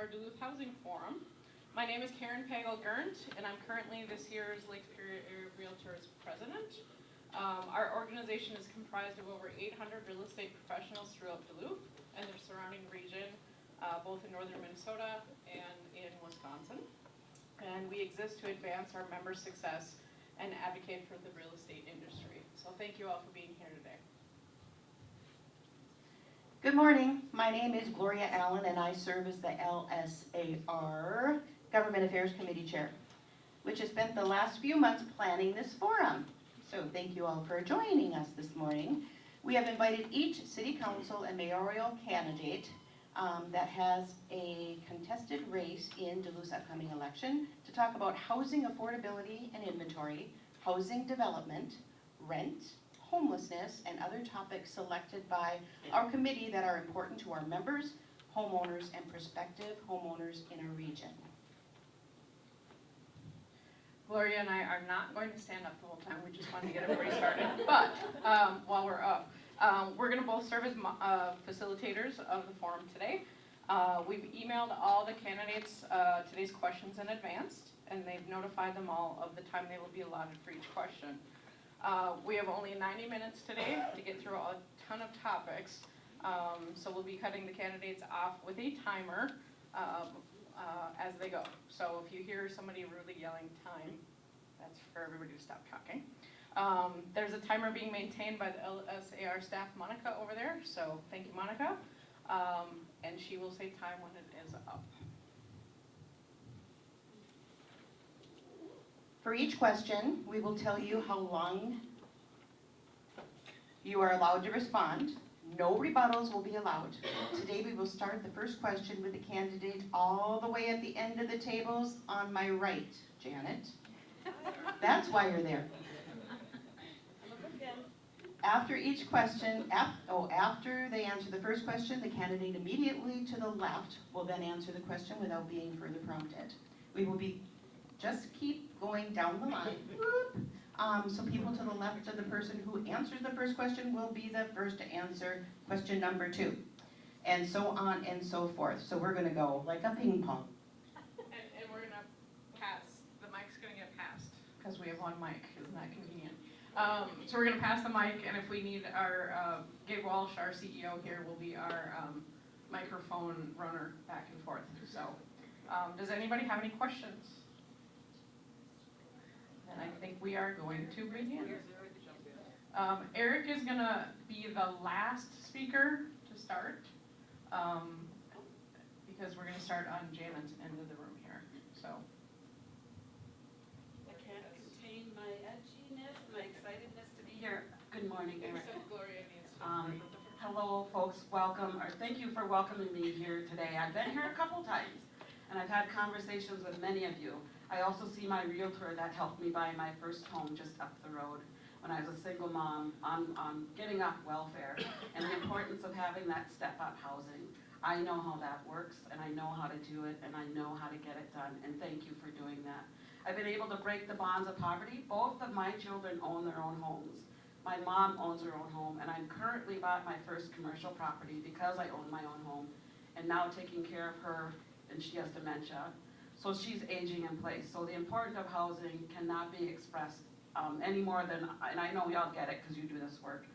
our Duluth Housing Forum. My name is Karen Pagel-Gerndt, and I'm currently this year's Lake Superior Area REALTORS president. Our organization is comprised of over 800 real estate professionals throughout Duluth and their surrounding region, both in northern Minnesota and in Wisconsin. And we exist to advance our members' success and advocate for the real estate industry. So thank you all for being here today. Good morning. My name is Gloria Allen, and I serve as the LSAR Government Affairs Committee Chair, which has spent the last few months planning this forum. So thank you all for joining us this morning. We have invited each city council and mayoral candidate that has a contested race in Duluth's upcoming election to talk about housing affordability and inventory, housing development, rent, homelessness, and other topics selected by our committee that are important to our members, homeowners, and prospective homeowners in our region. Gloria and I are not going to stand up the whole time. We just wanted to get everybody started. But while we're up, we're going to both serve as facilitators of the forum today. We've emailed all the candidates today's questions in advance, and they've notified them all of the time they will be allotted for each question. We have only 90 minutes today to get through a ton of topics, so we'll be cutting the candidates off with a timer as they go. So if you hear somebody really yelling time, that's for everybody to stop talking. There's a timer being maintained by the LSAR staff, Monica, over there, so thank you, Monica. And she will say time when it is up. For each question, we will tell you how long you are allowed to respond. No rebuttals will be allowed. Today we will start the first question with the candidate all the way at the end of the tables on my right. Janet, that's why you're there. After each question, after they answer the first question, the candidate immediately to the left will then answer the question without being further prompted. We will just keep going down the line. So people to the left of the person who answers the first question will be the first to answer question number 2. And so on and so forth. So we're going to go like a ping pong. And we're going to pass. The mic's going to get passed because we have one mic. Isn't that convenient? So we're going to pass the mic, and if we need our, Gabe Walsh, our CEO here, will be our microphone runner back and forth. So does anybody have any questions? And I think we are going to begin. Eric is going to be the last speaker to start because we're going to start on Janet's end of the room here. So I can't contain my edginess, my excitedness to be here. Good morning, Eric. Hello, folks. Welcome, or thank you for welcoming me here today. I've been here a couple times, and I've had conversations with many of you. I also see my realtor that helped me buy my first home just up the road when I was a single mom on getting off welfare and the importance of having that step-up housing. I know how that works, and I know how to do it, and I know how to get it done, and thank you for doing that. I've been able to break the bonds of poverty. Both of my children own their own homes. My mom owns her own home, and I'm currently bought my first commercial property because I own my own home, and now taking care of her, and she has dementia. So she's aging in place. So the importance of housing cannot be expressed any more than, and I know we all get it because you do this work.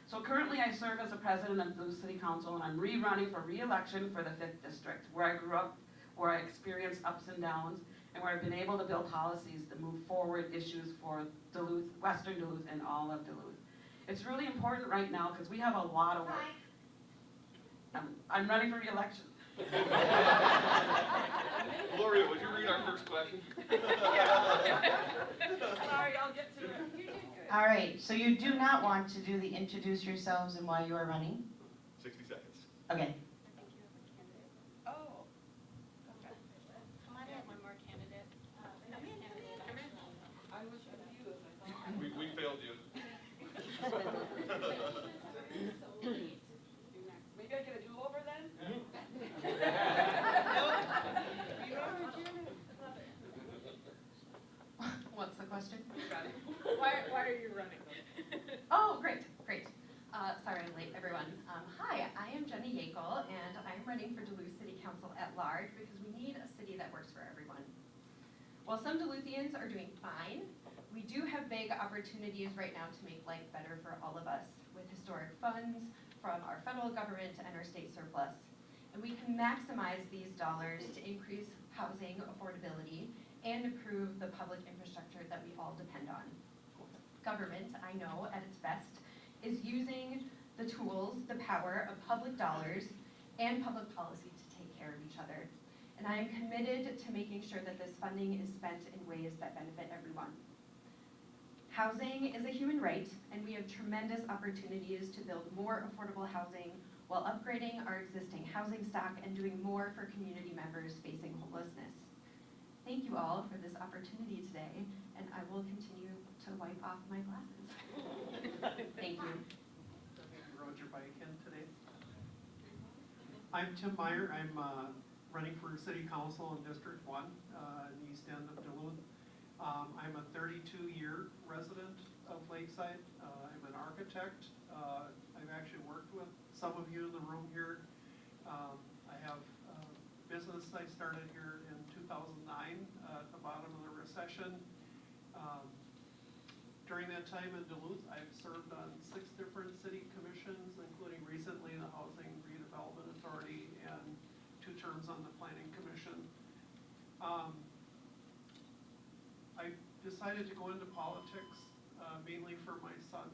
So currently I serve as the president of the City Council, and I'm re-running for re-election for the 5th District, where I grew up, where I experienced ups and downs, and where I've been able to build policies that move forward issues for Duluth, Western Duluth, and all of Duluth. It's really important right now because we have a lot of work. I'm running for re-election. Gloria, would you read our first question? Sorry, I'll get to it. You did good. All right, so you do not want to do the introduce yourselves and why you are running? 60 seconds. Okay. Oh. Come on in, one more candidate. Come in. I was confused. I thought We failed you. maybe I get a do-over then? What's the question? why are you running? Oh, great. Sorry I'm late, everyone. Hi, I am Jenny Yakel, and I'm running for Duluth City Council at large because we While some Duluthians are doing fine, we do have big opportunities right now to make life better for all of us with historic funds from our federal government and our state surplus. And we can maximize these dollars to increase housing affordability and improve the public infrastructure that we all depend on. Government, I know, at its best, is using the tools, the power of public dollars and public policy to take care of each other. And I am committed to making sure that this funding is spent in ways that benefit everyone. Housing is a human right, and we have tremendous opportunities to build more affordable housing while upgrading our existing housing stock and doing more for community members facing homelessness. Thank you all for this opportunity today, and I will continue to wipe off my glasses. Thank you. Rode your bike in today. I'm Tim Meyer. I'm running for City Council in District 1 in the east end of Duluth. I'm a 32-year resident of Lakeside. I'm an architect. I've actually worked with some of you in the room here. I have a business I started here in 2009 at the bottom of the recession. During that time in Duluth, I've served on 6 different city commissions, including recently the Housing Redevelopment Authority and 2 terms on the Planning Commission. I decided to go into politics mainly for my son.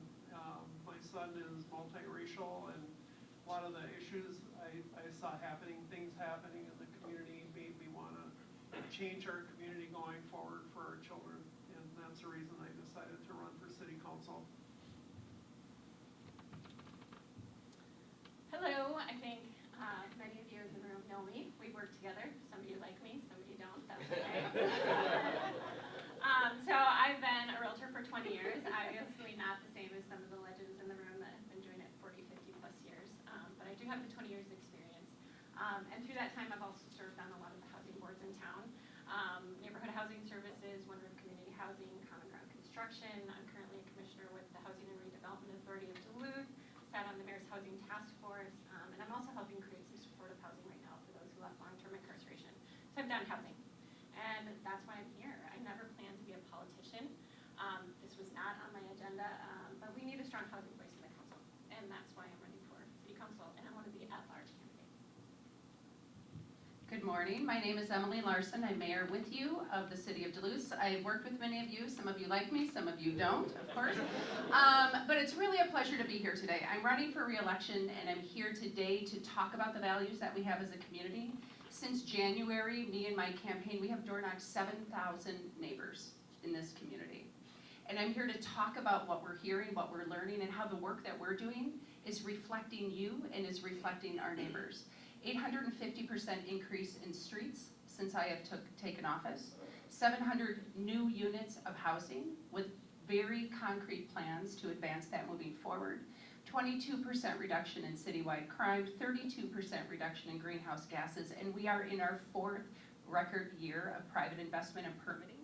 My son is multiracial, and a lot of the issues I saw happening, things happening in the community, made me want to change our community going forward for our children. And that's the reason I decided to run for city council. Hello, I think many of you in the room know me. We work together. Some of you like me, some of you don't. That's okay. So I've been a realtor for 20 years. Obviously not the same as some of the legends in the room that have been doing it 40, 50 plus years. But I do have the 20 years experience. And through that time, I've also served on a lot of the housing boards in town. Neighborhood Housing Services, One Roof Community Housing, Common Ground Construction. I'm currently a commissioner with the Housing and Redevelopment Authority of Duluth. Sat on the Mayor's Housing Task Force. And I'm also helping create some supportive housing right now for those who left long-term incarceration. So I've done housing. And that's why I'm here. I never planned to be a politician. This was not on my agenda, but we need a strong housing voice in the council. And that's why I'm running for city council, and I want to be an at-large candidate. Good morning. My name is Emily Larson. I'm mayor with you of the city of Duluth. I've worked with many of you. Some of you like me, some of you don't, of course. But it's really a pleasure to be here today. I'm running for re-election, and I'm here today to talk about the values that we have as a community. Since January, me and my campaign, we have door-knocked 7,000 neighbors in this community. And I'm here to talk about what we're hearing, what we're learning, and how the work that we're doing is reflecting you and is reflecting our neighbors. 850% increase in streets since I have taken office. 700 new units of housing with very concrete plans to advance that moving forward. 22% reduction in citywide crime, 32% reduction in greenhouse gases, and we are in our 4th record year of private investment and permitting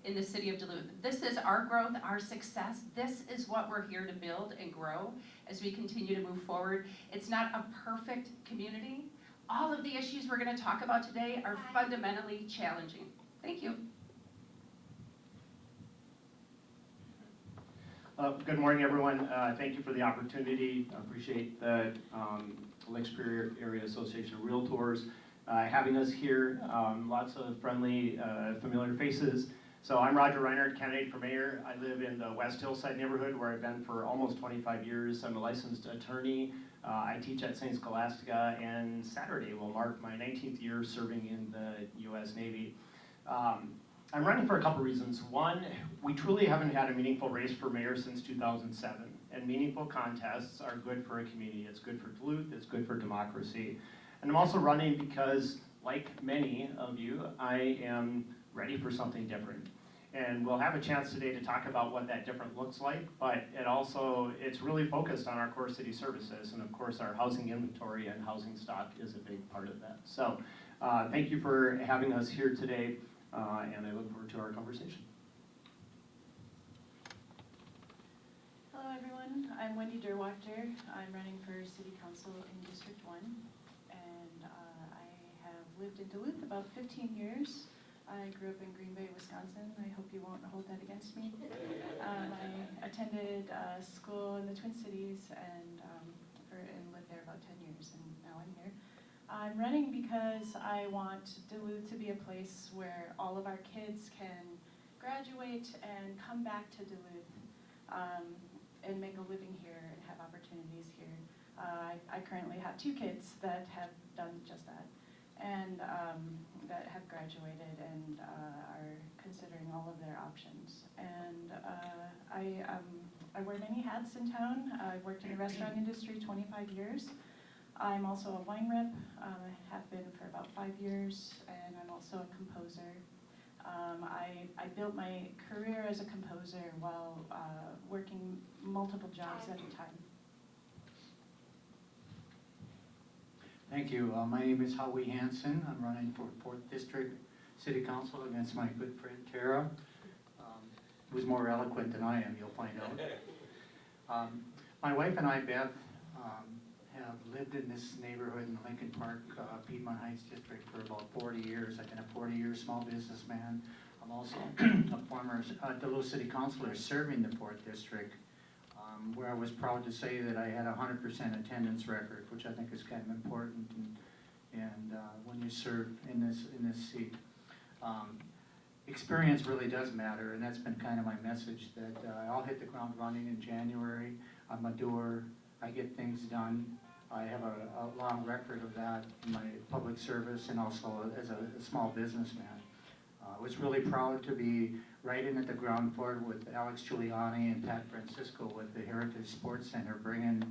in the city of Duluth. This is our growth, our success. This is what we're here to build and grow as we continue to move forward. It's not a perfect community. All of the issues we're going to talk about today are fundamentally challenging. Thank you. Good morning, everyone. Thank you for the opportunity. I appreciate the Lake Superior Area Association of Realtors having us here. Lots of friendly, familiar faces. So I'm Roger Reinhardt, candidate for mayor. I live in the West Hillside neighborhood where I've been for almost 25 years. I'm a licensed attorney. I teach at St. Scholastica, and Saturday will mark my 19th year serving in the U.S. Navy. I'm running for a couple reasons. One, we truly haven't had a meaningful race for mayor since 2007, and meaningful contests are good for a community. It's good for Duluth, it's good for democracy. And I'm also running because, like many of you, I am ready for something different. And we'll have a chance today to talk about what that different looks like, but it's really focused on our core city services, and of course our housing inventory and housing stock is a big part of that. So thank you for having us here today. And I look forward to our conversation. Hello everyone, I'm Wendy Derwachter. I'm running for City Council in District 1, and I have lived in Duluth about 15 years. I grew up in Green Bay, Wisconsin. I hope you won't hold that against me. I attended school in the Twin Cities and lived there about 10 years, and now I'm here. I'm running because I want Duluth to be a place where all of our kids can graduate and come back to Duluth and make a living here and have opportunities here. I currently have 2 kids that have done just that, and that have graduated and are considering all of their options. And I wear many hats in town. I've worked in the restaurant industry 25 years. I'm also a wine rep. I have been for about 5 years, and I'm also a composer. I built my career as a composer while working multiple jobs at a time. Thank you. My name is Howie Hansen. I'm running for 4th District City Council against my good friend Tara, who's more eloquent than I am, you'll find out. My wife and I, Beth, have lived in this neighborhood in the Lincoln Park, Piedmont Heights District for about 40 years. I've been a 40-year small businessman. I'm also a former Duluth City Councilor serving the 4th District, where I was proud to say that I had a 100% attendance record, which I think is kind of important and when you serve in this seat. Experience really does matter, and that's been kind of my message, that I'll hit the ground running in January. I'm a doer. I get things done. I have a long record of that in my public service and also as a small businessman. I was really proud to be right in at the ground floor with Alex Giuliani and Pat Francisco with the Heritage Sports Center, bringing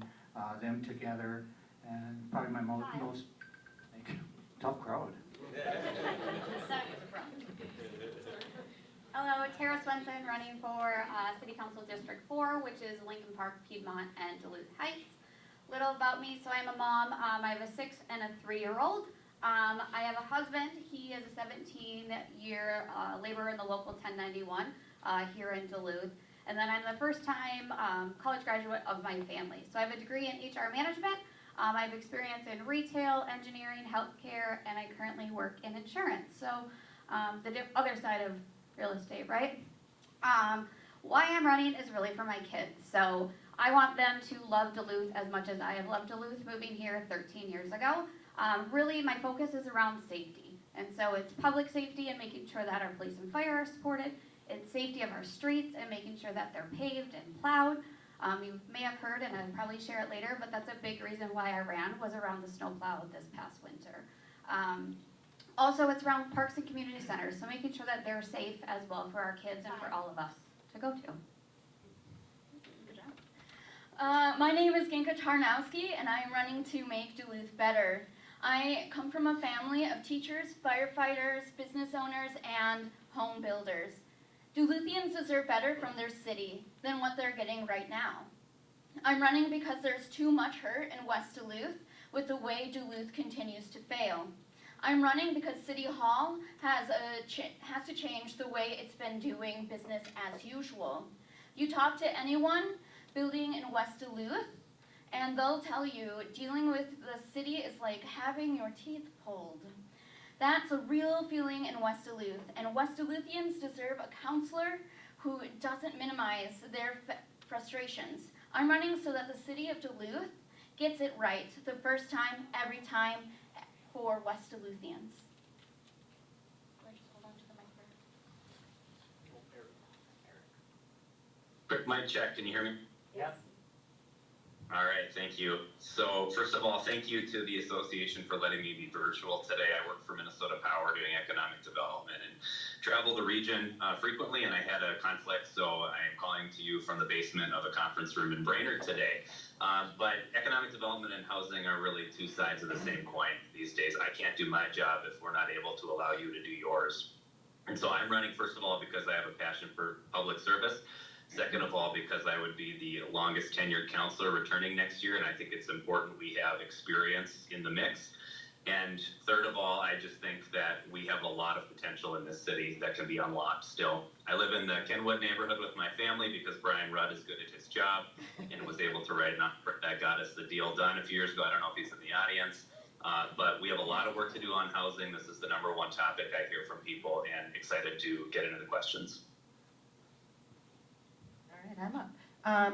them together, and probably my most tough crowd. Hello, Tara Swenson, running for City Council District 4, which is Lincoln Park, Piedmont, and Duluth Heights. Little about me, so I'm a mom. I have a 6 and a 3-year-old. I have a husband. He is a 17-year laborer in the local 1091 here in Duluth. And then I'm the first-time college graduate of my family. So I have a degree in HR management. I have experience in retail, engineering, healthcare, and I currently work in insurance. So the other side of real estate, right? Why I'm running is really for my kids. So I want them to love Duluth as much as I have loved Duluth moving here 13 years ago. Really, my focus is around safety. And so it's public safety and making sure that our police and fire are supported. It's safety of our streets and making sure that they're paved and plowed. You may have heard, and I'll probably share it later, but that's a big reason why I ran, was around the snowplow this past winter. Also, it's around parks and community centers, so making sure that they're safe as well for our kids and for all of us to go to. Good job. My name is Genka Tarnowski, and I'm running to make Duluth better. I come from a family of teachers, firefighters, business owners, and home builders. Duluthians deserve better from their city than what they're getting right now. I'm running because there's too much hurt in West Duluth with the way Duluth continues to fail. I'm running because City Hall has to change the way it's been doing business as usual. You talk to anyone building in West Duluth, and they'll tell you dealing with the city is like having your teeth pulled. That's a real feeling in West Duluth, and West Duluthians deserve a counselor who doesn't minimize their frustrations. I'm running so that the city of Duluth gets it right the first time, every time, for West Duluthians. Quick mic check, can you hear me? Yes. All right, thank you. So first of all, thank you to the association for letting me be virtual today. I work for Minnesota Power doing economic development and travel the region frequently, and I had a conflict, so I am calling to you from the basement of a conference room in Brainerd today. But economic development and housing are really two sides of the same coin these days. I can't do my job if we're not able to allow you to do yours. And so I'm running, first of all, because I have a passion for public service. Second of all, because I would be the longest tenured counselor returning next year, and I think it's important we have experience in the mix. And third of all, I just think that we have a lot of potential in this city that can be unlocked still. I live in the Kenwood neighborhood with my family because Brian Rudd is good at his job and was able to write an offer that got us the deal done a few years ago. I don't know if he's in the audience. But we have a lot of work to do on housing. This is the number one topic I hear from people, and excited to get into the questions. All right, I'm up.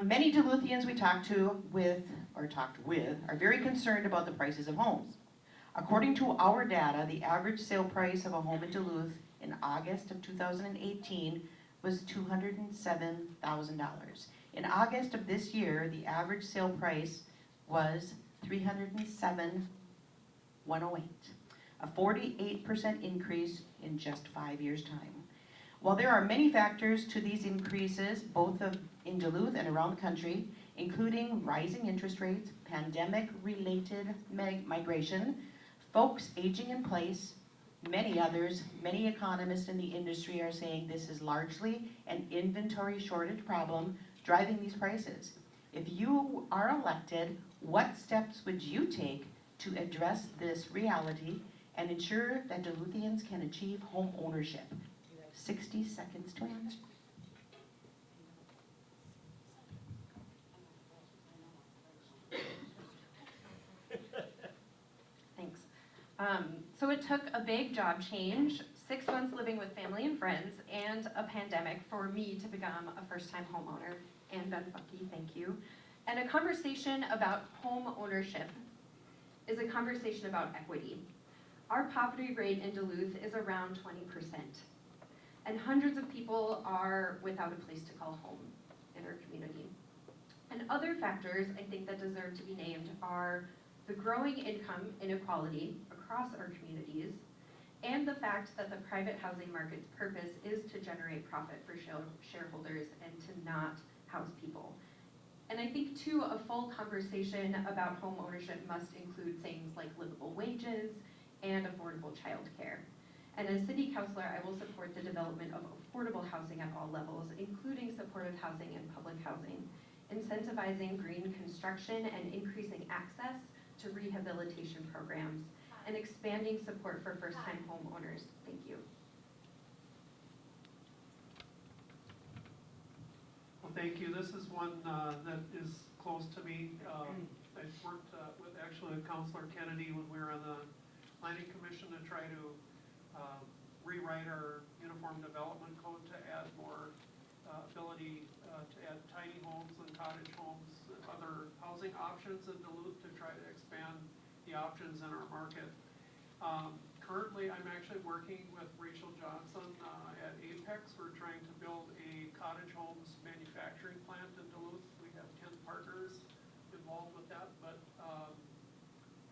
Many Duluthians we talked with are very concerned about the prices of homes. According to our data, the average sale price of a home in Duluth in August of 2018 was $207,000. In August of this year, the average sale price was $307,108, a 48% increase in just 5 years' time. While there are many factors to these increases, both in Duluth and around the country, including rising interest rates, pandemic-related migration, folks aging in place, many others, many economists in the industry are saying this is largely an inventory shortage problem driving these prices. If you are elected, what steps would you take to address this reality and ensure that Duluthians can achieve home ownership? You have 60 seconds to answer. Thanks. So it took a big job change, 6 months living with family and friends, and a pandemic for me to become a first-time homeowner. And Ben Bucky, thank you. And a conversation about home ownership is a conversation about equity. Our poverty rate in Duluth is around 20%. And hundreds of people are without a place to call home in our community. And other factors I think that deserve to be named are the growing income inequality across our communities, and the fact that the private housing market's purpose is to generate profit for shareholders and to not house people. And I think too, a full conversation about home ownership must include things like livable wages and affordable childcare. And as city councilor, I will support the development of affordable housing at all levels, including supportive housing and public housing, incentivizing green construction and increasing access to rehabilitation programs, and expanding support for first-time homeowners. Thank you. Well, thank you. This is one that is close to me. I've worked with Councilor Kennedy when we were on the Planning Commission to try to rewrite our Uniform Development Code to add more ability to add tiny homes and cottage homes and other housing options in Duluth to try to expand the options in our market. Currently, I'm actually working with Rachel Johnson at Apex. We're trying to build a cottage homes manufacturing plant in Duluth. We have 10 partners involved with that, but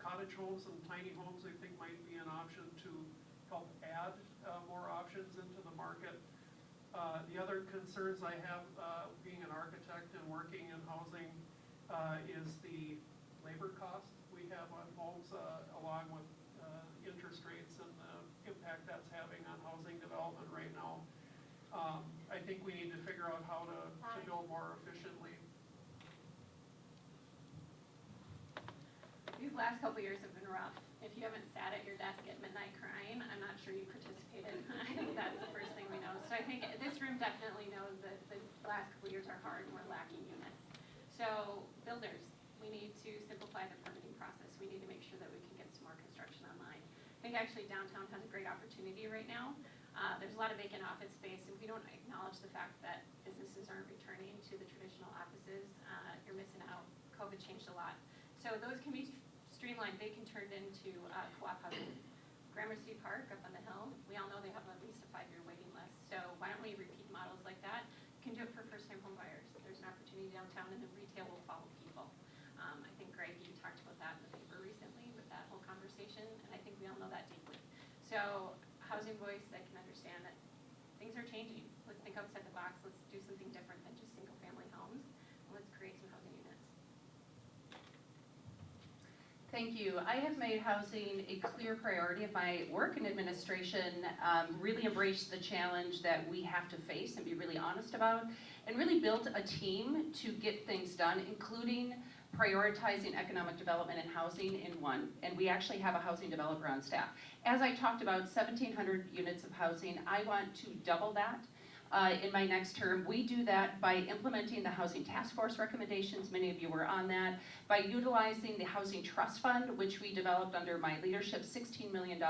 cottage homes and tiny homes I think might be an option to help add more options into the market. The other concerns I have being an architect and working in housing is the labor cost we have on homes along with interest rates and the impact that's having on housing development right now. I think we need to figure out how to build more efficiently. These last couple years have been rough. If you haven't sat at your desk at midnight crying, I'm not sure you participated. I think that's the first thing we know. So I think this room definitely knows that the last couple years are hard and we're lacking units. So builders, we need to simplify the permitting process. We need to make sure that we can get some more construction online. I think actually downtown has a great opportunity right now. There's a lot of vacant office space, and if we don't acknowledge the fact that businesses aren't returning to the traditional offices, you're missing out. COVID changed a lot. So those can be streamlined. They can turn into co-op housing. Gramercy Park up on the hill, we all know they have at least a 5-year waiting list. So why don't we repeat models like that? You can do it for first-time home buyers. There's an opportunity downtown, and the retail will follow people. I think, Greg, you talked about that in the paper recently with that whole conversation, and I think we all know that deeply. So housing voice, I can understand that things are changing. Let's think outside the box. Let's do something different than just single-family homes. Let's create some housing units. Thank you. I have made housing a clear priority of my work in administration, really embraced the challenge that we have to face and be really honest about, and really built a team to get things done, including prioritizing economic development and housing in one. And we actually have a housing developer on staff. As I talked about, 1,700 units of housing. I want to double that in my next term. We do that by implementing the Housing Task Force recommendations, many of you were on that, by utilizing the Housing Trust Fund, which we developed under my leadership, $16 million,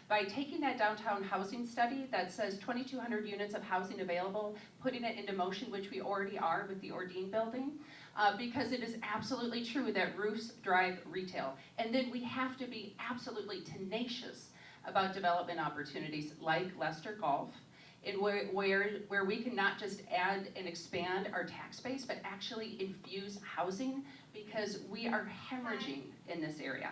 by taking that downtown housing study that says 2,200 units of housing available, putting it into motion, which we already are with the Ordine building, because it is absolutely true that roofs drive retail. And then we have to be absolutely tenacious about development opportunities like Lester Golf, and where we can not just add and expand our tax base, but actually infuse housing, because we are hemorrhaging in this area.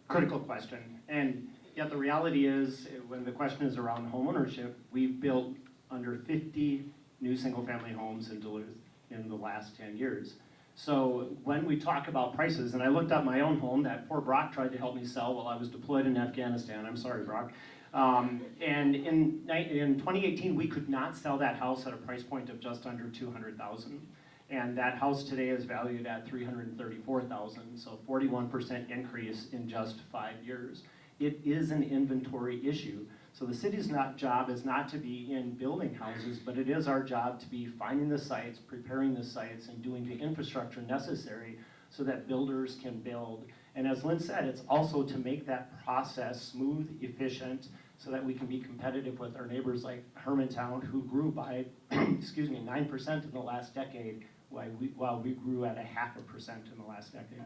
Critical question, and yet the reality is, when the question is around homeownership, we've built under 50 new single-family homes in Duluth in the last 10 years. So when we talk about prices, and I looked up my own home that poor Brock tried to help me sell while I was deployed in Afghanistan. I'm sorry, Brock. And in 2018, we could not sell that house at a price point of just under $200,000. And that house today is valued at $334,000, so 41% increase in just 5 years. It is an inventory issue. So the city's job is not to be in building houses, but it is our job to be finding the sites, preparing the sites, and doing the infrastructure necessary so that builders can build. And as Lynn said, it's also to make that process smooth, efficient, so that we can be competitive with our neighbors like Hermantown, who grew by, 9% in the last decade, while we grew at 0.5% in the last decade.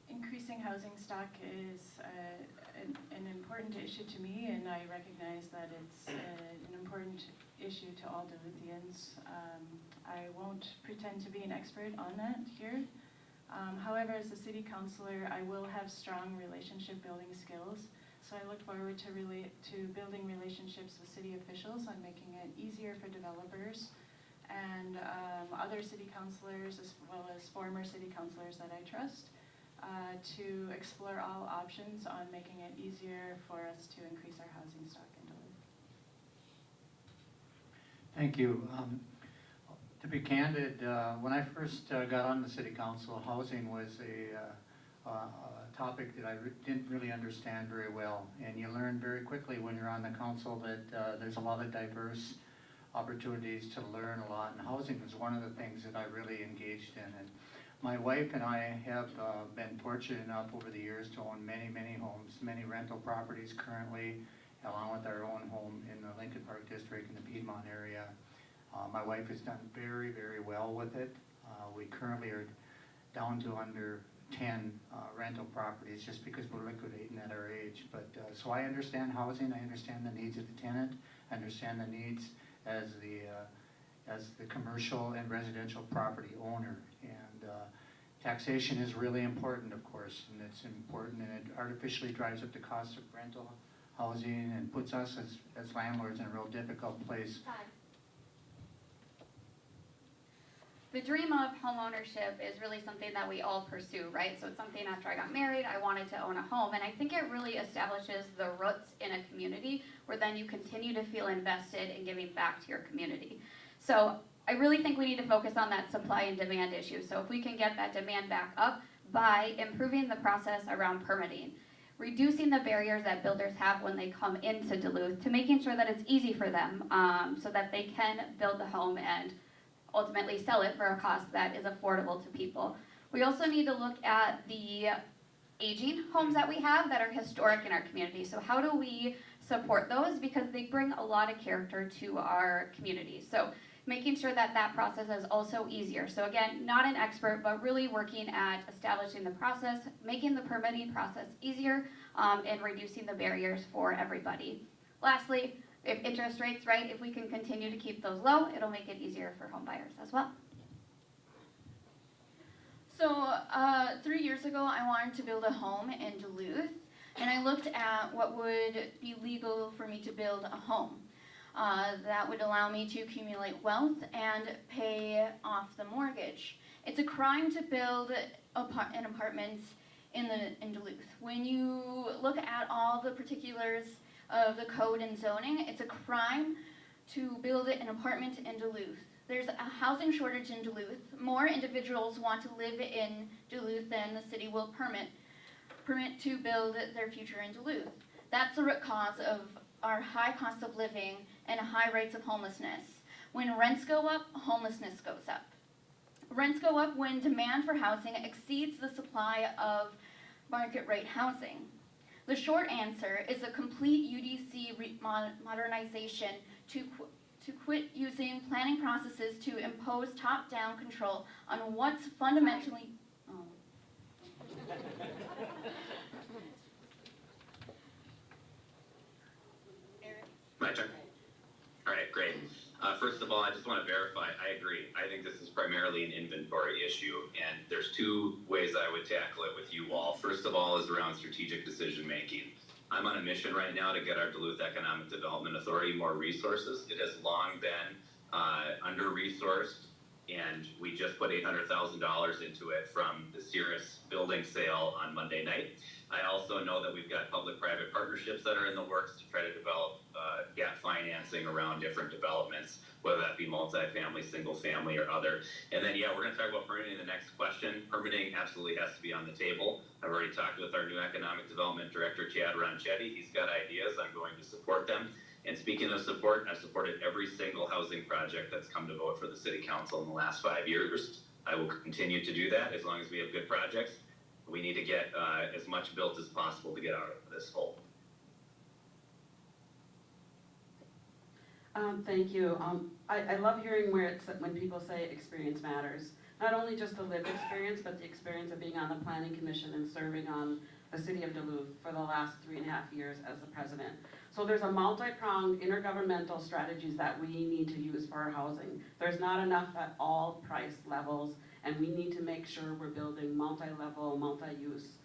Increasing housing stock is an important issue to me, and I recognize that it's an important issue to all Duluthians. I won't pretend to be an expert on that here. However, as a city councilor, I will have strong relationship building skills. So I look forward to building relationships with city officials on making it easier for developers and other city councilors, as well as former city councilors that I trust, to explore all options on making it easier for us to increase our housing stock in Duluth. Thank you. To be candid, when I first got on the city council, housing was a topic that I didn't really understand very well. And you learn very quickly when you're on the council that there's a lot of diverse opportunities to learn a lot. And housing was one of the things that I really engaged in. And my wife and I have been fortunate enough over the years to own many, many homes, many rental properties currently, along with our own home in the Lincoln Park District in the Piedmont area. My wife has done very, very well with it. We currently are down to under 10 rental properties just because we're liquidating at our age. But so I understand housing, I understand the needs of the tenant, I understand the needs as the commercial and residential property owner. And taxation is really important, of course, and it's important, and it artificially drives up the cost of rental housing and puts us as landlords in a real difficult place. The dream of homeownership is really something that we all pursue, right? So it's something after I got married, I wanted to own a home, and I think it really establishes the roots in a community where then you continue to feel invested in giving back to your community. So I really think we need to focus on that supply and demand issue. So if we can get that demand back up by improving the process around permitting, reducing the barriers that builders have when they come into Duluth, to making sure that it's easy for them so that they can build the home and ultimately sell it for a cost that is affordable to people. We also need to look at the aging homes that we have that are historic in our community. So how do we support those? Because they bring a lot of character to our community. So making sure that that process is also easier. So again, not an expert, but really working at establishing the process, making the permitting process easier, and reducing the barriers for everybody. Lastly, if interest rates, right, if we can continue to keep those low, it'll make it easier for home buyers as well. So 3 years ago, I wanted to build a home in Duluth, and I looked at what would be legal for me to build a home. That would allow me to accumulate wealth and pay off the mortgage. It's a crime to build an apartment in Duluth. When you look at all the particulars of the code and zoning, it's a crime to build an apartment in Duluth. There's a housing shortage in Duluth. More individuals want to live in Duluth than the city will permit. permit to build their future in Duluth. That's the root cause of our high cost of living and high rates of homelessness. When rents go up, homelessness goes up. Rents go up when demand for housing exceeds the supply of market rate housing. The short answer is a complete UDC modernization to quit using planning processes to impose top-down control on what's fundamentally... My turn. All right, great. First of all, I just want to verify, I agree. I think this is primarily an inventory issue, and there's two ways I would tackle it with you all. First of all is around strategic decision making. I'm on a mission right now to get our Duluth Economic Development Authority more resources. It has long been under-resourced, and we just put $800,000 into it from the Cirrus building sale on Monday night. I also know that we've got public-private partnerships that are in the works to try to develop gap financing around different developments, whether that be multifamily, single family, or other. And then, yeah, we're gonna talk about permitting in the next question. Permitting absolutely has to be on the table. I've already talked with our new Economic Development Director, Chad Ronchetti. He's got ideas. I'm going to support them. And speaking of support, I've supported every single housing project that's come to vote for the City Council in the last 5 years. I will continue to do that as long as we have good projects. We need to get as much built as possible to get out of this hole. Thank you. I love hearing when people say experience matters. Not only just the lived experience, but the experience of being on the Planning Commission and serving on the City of Duluth for the last 3.5 years as the president. So there's a multi-pronged intergovernmental strategies that we need to use for our housing. There's not enough at all price levels, and we need to make sure we're building multi-level, multi-use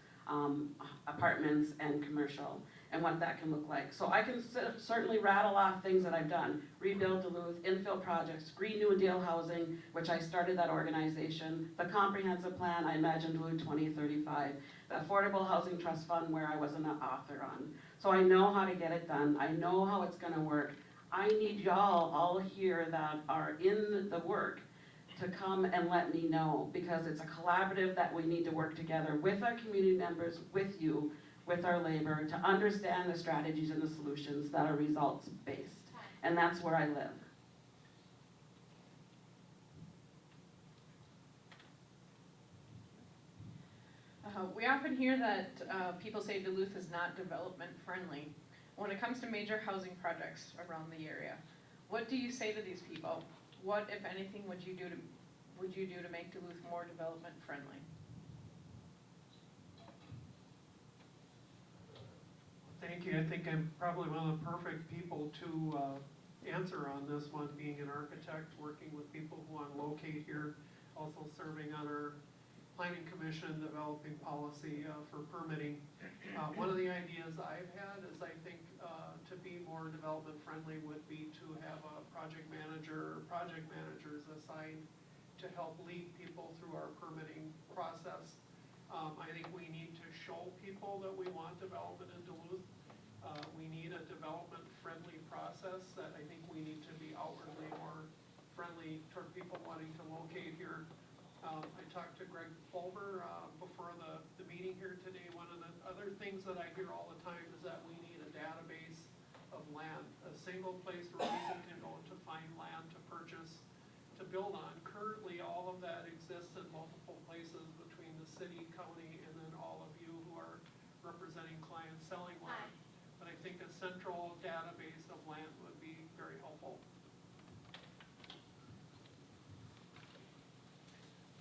apartments and commercial, and what that can look like. So I can certainly rattle off things that I've done. Rebuild Duluth, infill projects, Green New Deal housing, which I started that organization, the comprehensive plan, I Imagine Duluth 2035, the Affordable Housing Trust Fund, where I was an author on. So I know how to get it done. I know how it's gonna work. I need y'all all here that are in the work to come and let me know, because it's a collaborative that we need to work together with our community members, with you, with our labor, to understand the strategies and the solutions that are results-based. And that's where I live. We often hear that people say Duluth is not development friendly. When it comes to major housing projects around the area, what do you say to these people? What, if anything, would you do to make Duluth more development friendly? Thank you. I think I'm probably one of the perfect people to answer on this one, being an architect, working with people who want to locate here, also serving on our Planning Commission, developing policy for permitting. One of the ideas I've had is I think to be more development friendly would be to have a project manager or project managers assigned to help lead people through our permitting process. I think we need to show people that we want development in Duluth. We need a development friendly process that I think we need to be outwardly more friendly toward people wanting to locate here. I talked to Greg Fulber before the meeting here today. One of the other things that I hear all the time is that we need a database of land, a single place where people can go to find land to purchase, to build on. Currently, all of that exists in multiple places between the city, county, and then all of you who are representing clients selling land. But I think a central database of land would be very helpful.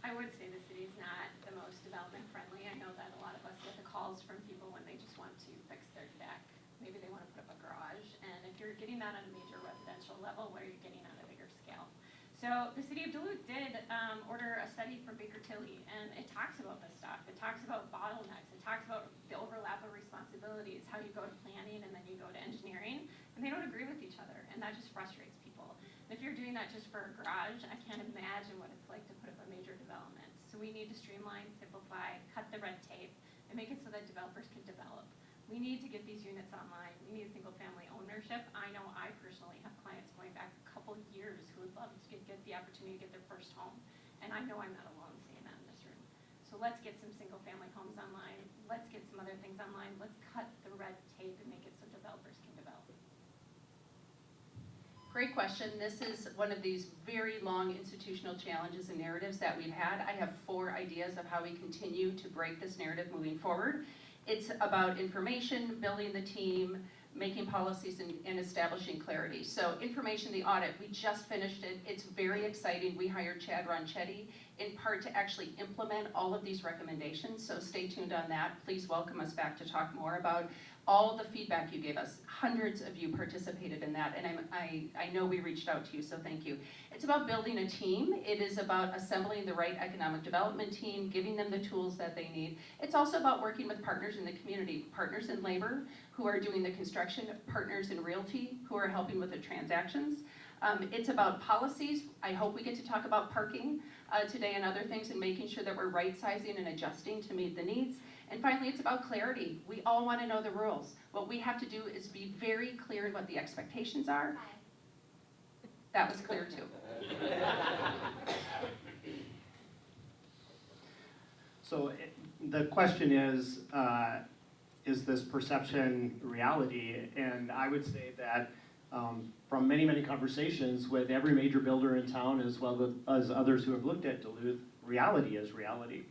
I would say the city's not the most development friendly. I know that a lot of us get the calls from people when they just want to fix their deck. Maybe they want to put up a garage. And if you're getting that on a major residential level, what are you getting on a bigger scale? So the city of Duluth did order a study from Baker Tilly, and it talks about this stuff. It talks about bottlenecks. It talks about the overlap of responsibilities, how you go to planning and then you go to engineering, and they don't agree with each other, and that just frustrates people. And if you're doing that just for a garage, I can't imagine what it's like to put up a major development. So we need to streamline, simplify, cut the red tape, and make it so that developers can develop. We need to get these units online. We need single family ownership. I know I personally have clients going back a couple years who would love to get the opportunity to get their first home. And I know I'm not alone saying that in this room. So So let's get some single-family homes online, let's get some other things online, let's cut the red tape and make it so developers can develop. Great question. This is one of these very long institutional challenges and narratives that we've had. I have 4 ideas of how we continue to break this narrative moving forward. It's about information, building the team, making policies, and establishing clarity. So information, the audit, we just finished it. It's very exciting. We hired Chad Ronchetti in part to actually implement all of these recommendations. So stay tuned on that. Please welcome us back to talk more about all the feedback you gave us. Hundreds of you participated in that, and I know we reached out to you, so thank you. It's about building a team. It is about assembling the right economic development team, giving them the tools that they need. It's also about working with partners in the community, partners in labor who are doing the construction, partners in realty who are helping with the transactions. It's about policies. I hope we get to talk about parking today and other things, and making sure that we're right-sizing and adjusting to meet the needs. And finally, it's about clarity. We all want to know the rules. What we have to do is be very clear in what the expectations are. That was clear too. So the question is this perception reality? And I would say that from many, many conversations with every major builder in town, as well as others who have looked at Duluth, reality is reality.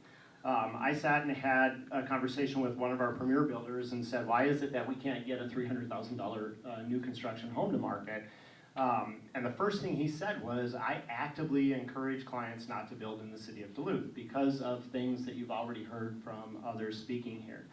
I sat and had a conversation with one of our premier builders and said, why is it that we can't get a $300,000 new construction home to market? And the first thing he said was, I actively encourage clients not to build in the city of Duluth because of things that you've already heard from others speaking here.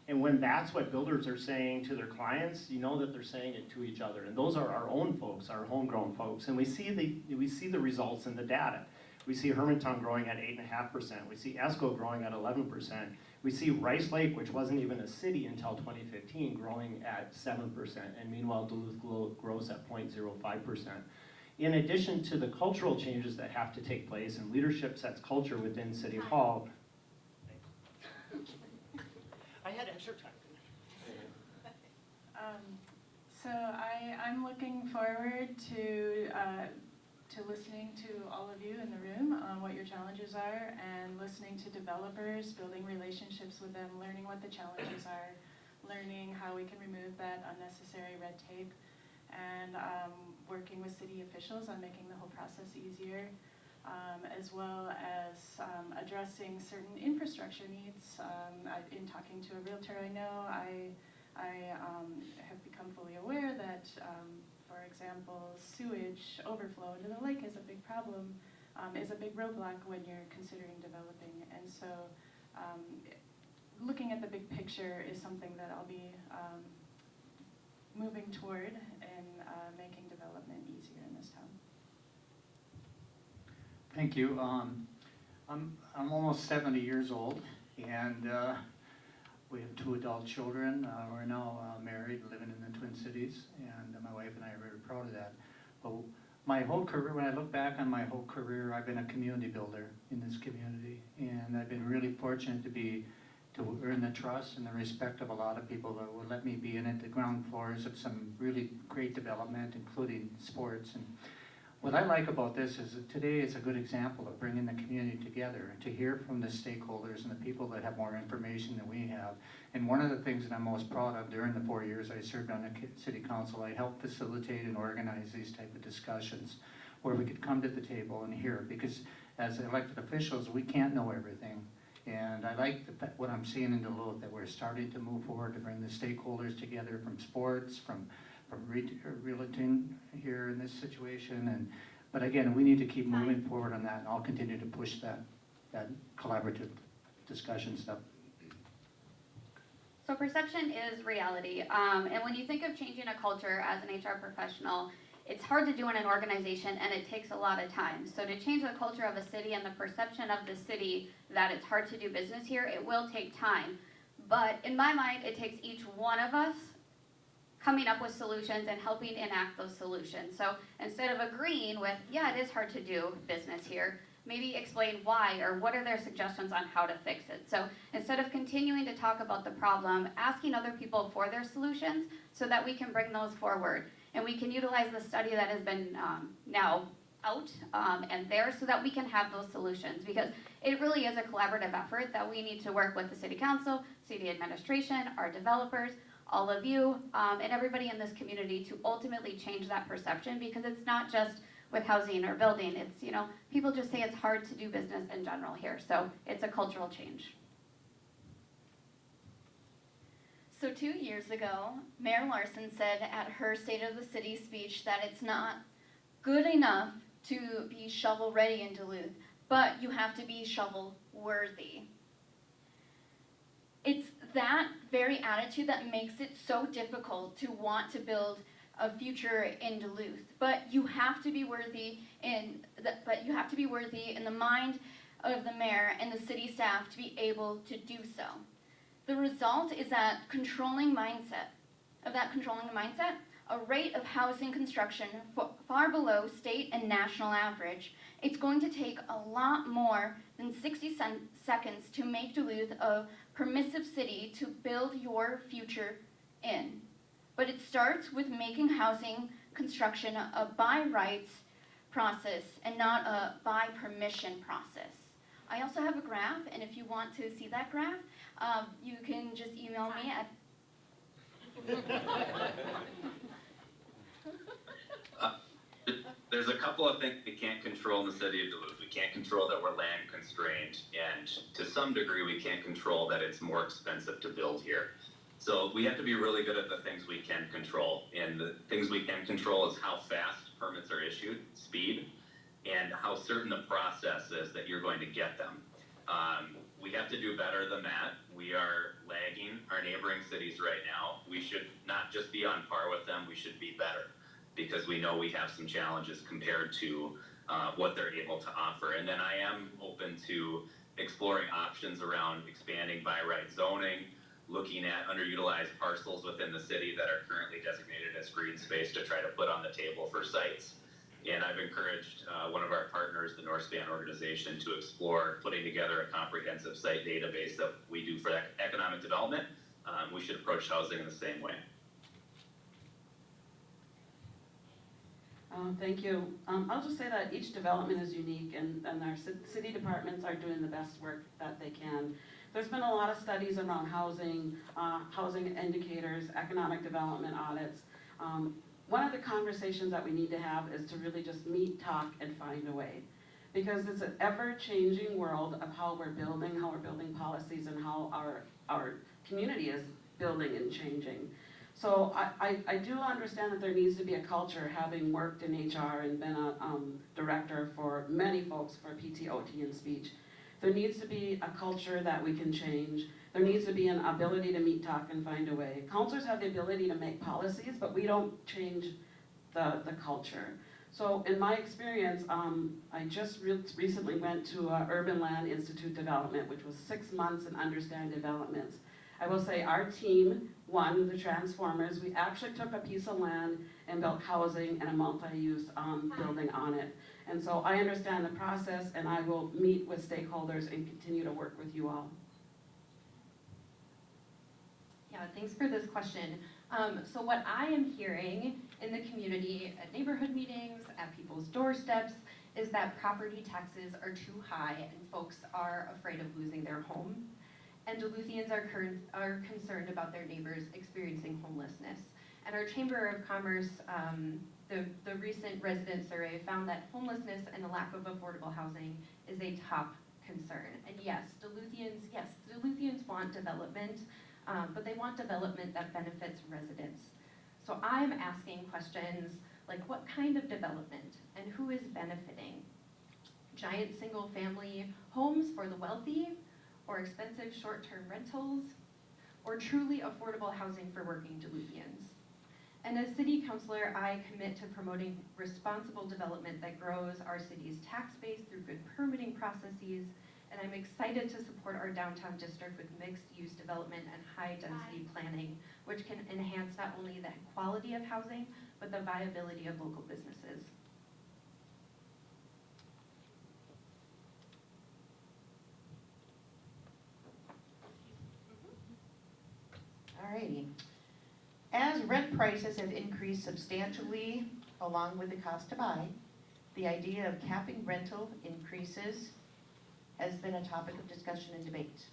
And when that's what builders are saying to their clients, you know that they're saying it to each other. And those are our own folks, our homegrown folks. And we see the results in the data. We see Hermantown growing at 8.5%. We see ESCO growing at 11%. We see Rice Lake, which wasn't even a city until 2015, growing at 7%. And meanwhile, Duluth grows at 0.05%. In addition to the cultural changes that have to take place, and leadership sets culture within City Hall. I had extra time. So I'm looking forward to listening to all of you in the room on what your challenges are, and listening to developers, building relationships with them, learning what the challenges are, learning how we can remove that unnecessary red tape, and working with city officials on making the whole process easier, as well as addressing certain infrastructure needs. In talking to a realtor I know, I have become fully aware that for example, sewage overflow into the lake is a big problem, is a big roadblock when you're considering developing. And so looking at the big picture is something that I'll be moving toward in making development easier in this town. Thank you. I'm almost 70 years old, and we have 2 adult children. We're now married, living in the Twin Cities, and my wife and I are very proud of that. But my whole career, when I look back on my whole career, I've been a community builder in this community, and I've been really fortunate to earn the trust and the respect of a lot of people that would let me be in at the ground floors of some really great development, including sports. And what I like about this is that today is a good example of bringing the community together, to hear from the stakeholders and the people that have more information than we have. And one of the things that I'm most proud of during the 4 years I served on the city council, I helped facilitate and organize these type of discussions where we could come to the table and hear, because as elected officials, we can't know everything. And I like what I'm seeing in Duluth, that we're starting to move forward to bring the stakeholders together from sports, from realty here in this situation, but again, we need to keep moving forward on that, and I'll continue to push that collaborative discussion stuff. So perception is reality, and when you think of changing a culture as an HR professional, it's hard to do in an organization, and it takes a lot of time. So to change the culture of a city and the perception of the city that it's hard to do business here, it will take time. But in my mind, it takes each one of us coming up with solutions and helping enact those solutions. So instead of agreeing with, yeah, it is hard to do business here, maybe explain why, or what are their suggestions on how to fix it. So instead of continuing to talk about the problem, asking other people for their solutions so that we can bring those forward. And we can utilize the study that has been now out and there, so that we can have those solutions. Because it really is a collaborative effort that we need to work with the city council, city administration, our developers, all of you, and everybody in this community to ultimately change that perception, because it's not just with housing or building. It's, you know, people just say it's hard to do business in general here. So it's a cultural change. So 2 years ago, Mayor Larson said at her State of the City speech that it's not good enough to be shovel ready in Duluth, but you have to be shovel worthy. It's that very attitude that makes it so difficult to want to build a future in Duluth. But you have to be worthy in the mind of the mayor and the city staff to be able to do so. The result is that controlling mindset, a rate of housing construction far below state and national average. It's going to take a lot more than 60 seconds to make Duluth a permissive city to build your future in. But it starts with making housing construction a by rights process and not a by permission process. I also have a graph, and if you want to see that graph, you can just email me at There's a couple of things we can't control in the city of Duluth. We can't control that we're land constrained, and to some degree we can't control that it's more expensive to build here. So we have to be really good at the things we can control, and the things we can control is how fast permits are issued, speed, and how certain the process is that you're going to get them. We have to do better than that. We are lagging our neighboring cities right now. We should not just be on par with them, we should be better, because we know we have some challenges compared to what they're able to offer. And then I am open to exploring options around expanding by right zoning, looking at underutilized parcels within the city that are currently designated as green space to try to put on the table for sites. And I've encouraged one of our partners, the North Span organization, to explore putting together a comprehensive site database that we do for economic development. We should approach housing in the same way. Thank you. I'll just say that each development is unique, and our city departments are doing the best work that they can. There's been a lot of studies around housing, housing indicators, economic development audits. One of the conversations that we need to have is to really just meet, talk, and find a way. Because it's an ever-changing world of how we're building policies, and how our community is building and changing. So I do understand that there needs to be a culture, having worked in HR and been a director for many folks for PT, OT, and speech. There needs to be a culture that we can change. There needs to be an ability to meet, talk, and find a way. Councilors have the ability to make policies, but we don't change the culture. So in my experience, I just recently went to Urban Land Institute Development, which was 6 months in Understand Developments. I will say our team won the Transformers. We actually took a piece of land and built housing and a multi-use building on it. And so I understand the process, and I will meet with stakeholders and continue to work with you all. Yeah, thanks for this question. So what I am hearing in the community at neighborhood meetings, at people's doorsteps, is that property taxes are too high and folks are afraid of losing their home. And Duluthians are concerned about their neighbors experiencing homelessness. And our Chamber of Commerce, the recent resident survey found that homelessness and a lack of affordable housing is a top concern. And yes, Duluthians want development, but they want development that benefits residents. So I'm asking questions like, what kind of development and who is benefiting? Giant single-family homes for the wealthy, or expensive short-term rentals, or truly affordable housing for working Duluthians? And as city councilor, I commit to promoting responsible development that grows our city's tax base through good permitting processes, and I'm excited to support our downtown district with mixed-use development and high-density planning, which can enhance not only the quality of housing, but the viability of local businesses. Alrighty. As rent prices have increased substantially along with the cost to buy, the idea of capping rental increases has been a topic of discussion and debate.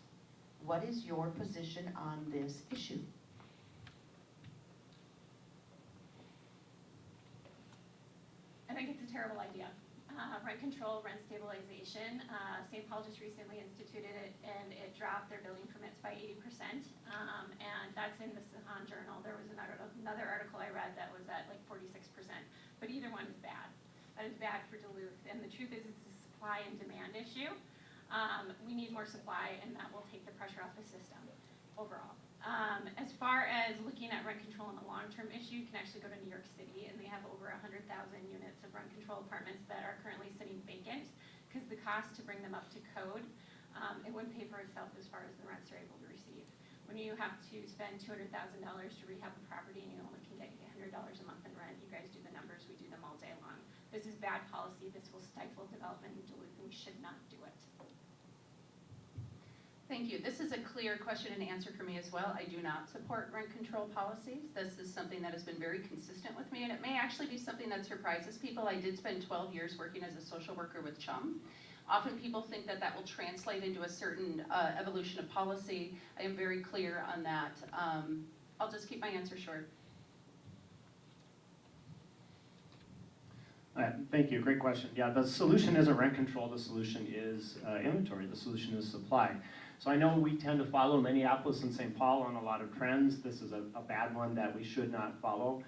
What is your position on this issue? I think it's a terrible idea. Rent control, rent stabilization. St. Paul just recently instituted it, and it dropped their building permits by 80%. And that's in the Sahan Journal. There was another article I read that was at like 46%. But either one is bad. That is bad for Duluth. And the truth is, it's a supply and demand issue. We need more supply, and that will take the pressure off the system overall. As far as looking at rent control and the long-term issue, you can actually go to New York City, and they have over 100,000 units of rent control apartments that are currently sitting vacant because the cost to bring them up to code, it wouldn't pay for itself as far as the rents they're able to receive. When you have to spend $200,000 to rehab a property and you only can get $100 a month in rent, you guys do the numbers, we do them all day long. This is bad policy. This will stifle development in Duluth, and we should not do it. Thank you. This is a clear question and answer for me as well. I do not support rent control policies. This is something that has been very consistent with me, and it may actually be something that surprises people. I did spend 12 years working as a social worker with CHUM. Often people think that that will translate into a certain evolution of policy. I am very clear on that. I'll just keep my answer short. Thank you, great question. Yeah, the solution isn't rent control, the solution is inventory, the solution is supply. So I know we tend to follow Minneapolis and St. Paul on a lot of trends. This is a bad one that we should not follow.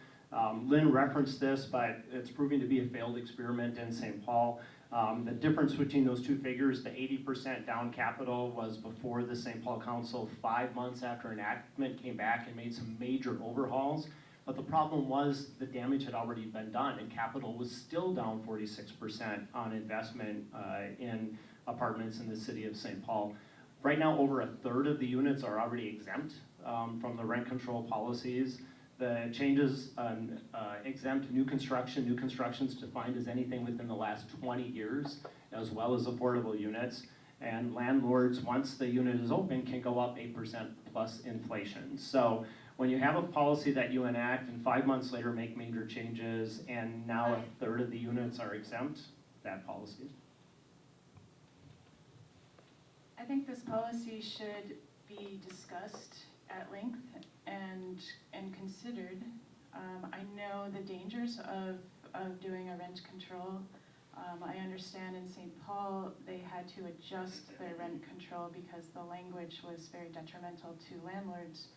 Lynn referenced this, but it's proving to be a failed experiment in St. Paul. The difference between those two figures, the 80% down capital was before the St. Paul Council, 5 months after enactment, came back and made some major overhauls. But the problem was the damage had already been done, and capital was still down 46% on investment in apartments in the city of St. Paul. Right now, over a third of the units are already exempt from the rent control policies. The changes exempt new construction. New construction is defined as anything within the last 20 years, as well as affordable units. And landlords, once the unit is open, can go up 8% plus inflation. So when you have a policy that you enact and 5 months later make major changes, and now a third of the units are exempt, bad policy. I think this policy should be discussed at length and considered. I know the dangers of doing a rent control. I understand in St. Paul they had to adjust their rent control because the language was very detrimental to landlords,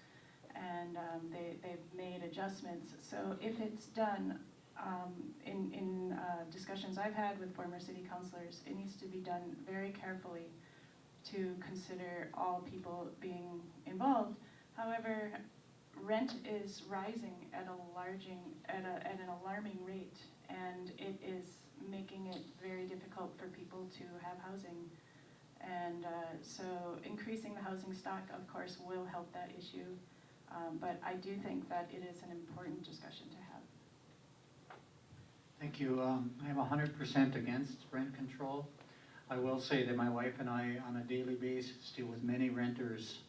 and they've made adjustments. So if it's done in discussions I've had with former city councilors, it needs to be done very carefully to consider all people being involved. However, rent is rising at an alarming rate, and it is making it very difficult for people to have housing. And so increasing the housing stock, of course, will help that issue. But I do think that it is an important discussion to have. Thank you. I'm 100% against rent control. I will say that my wife and I, on a daily basis, deal with many renters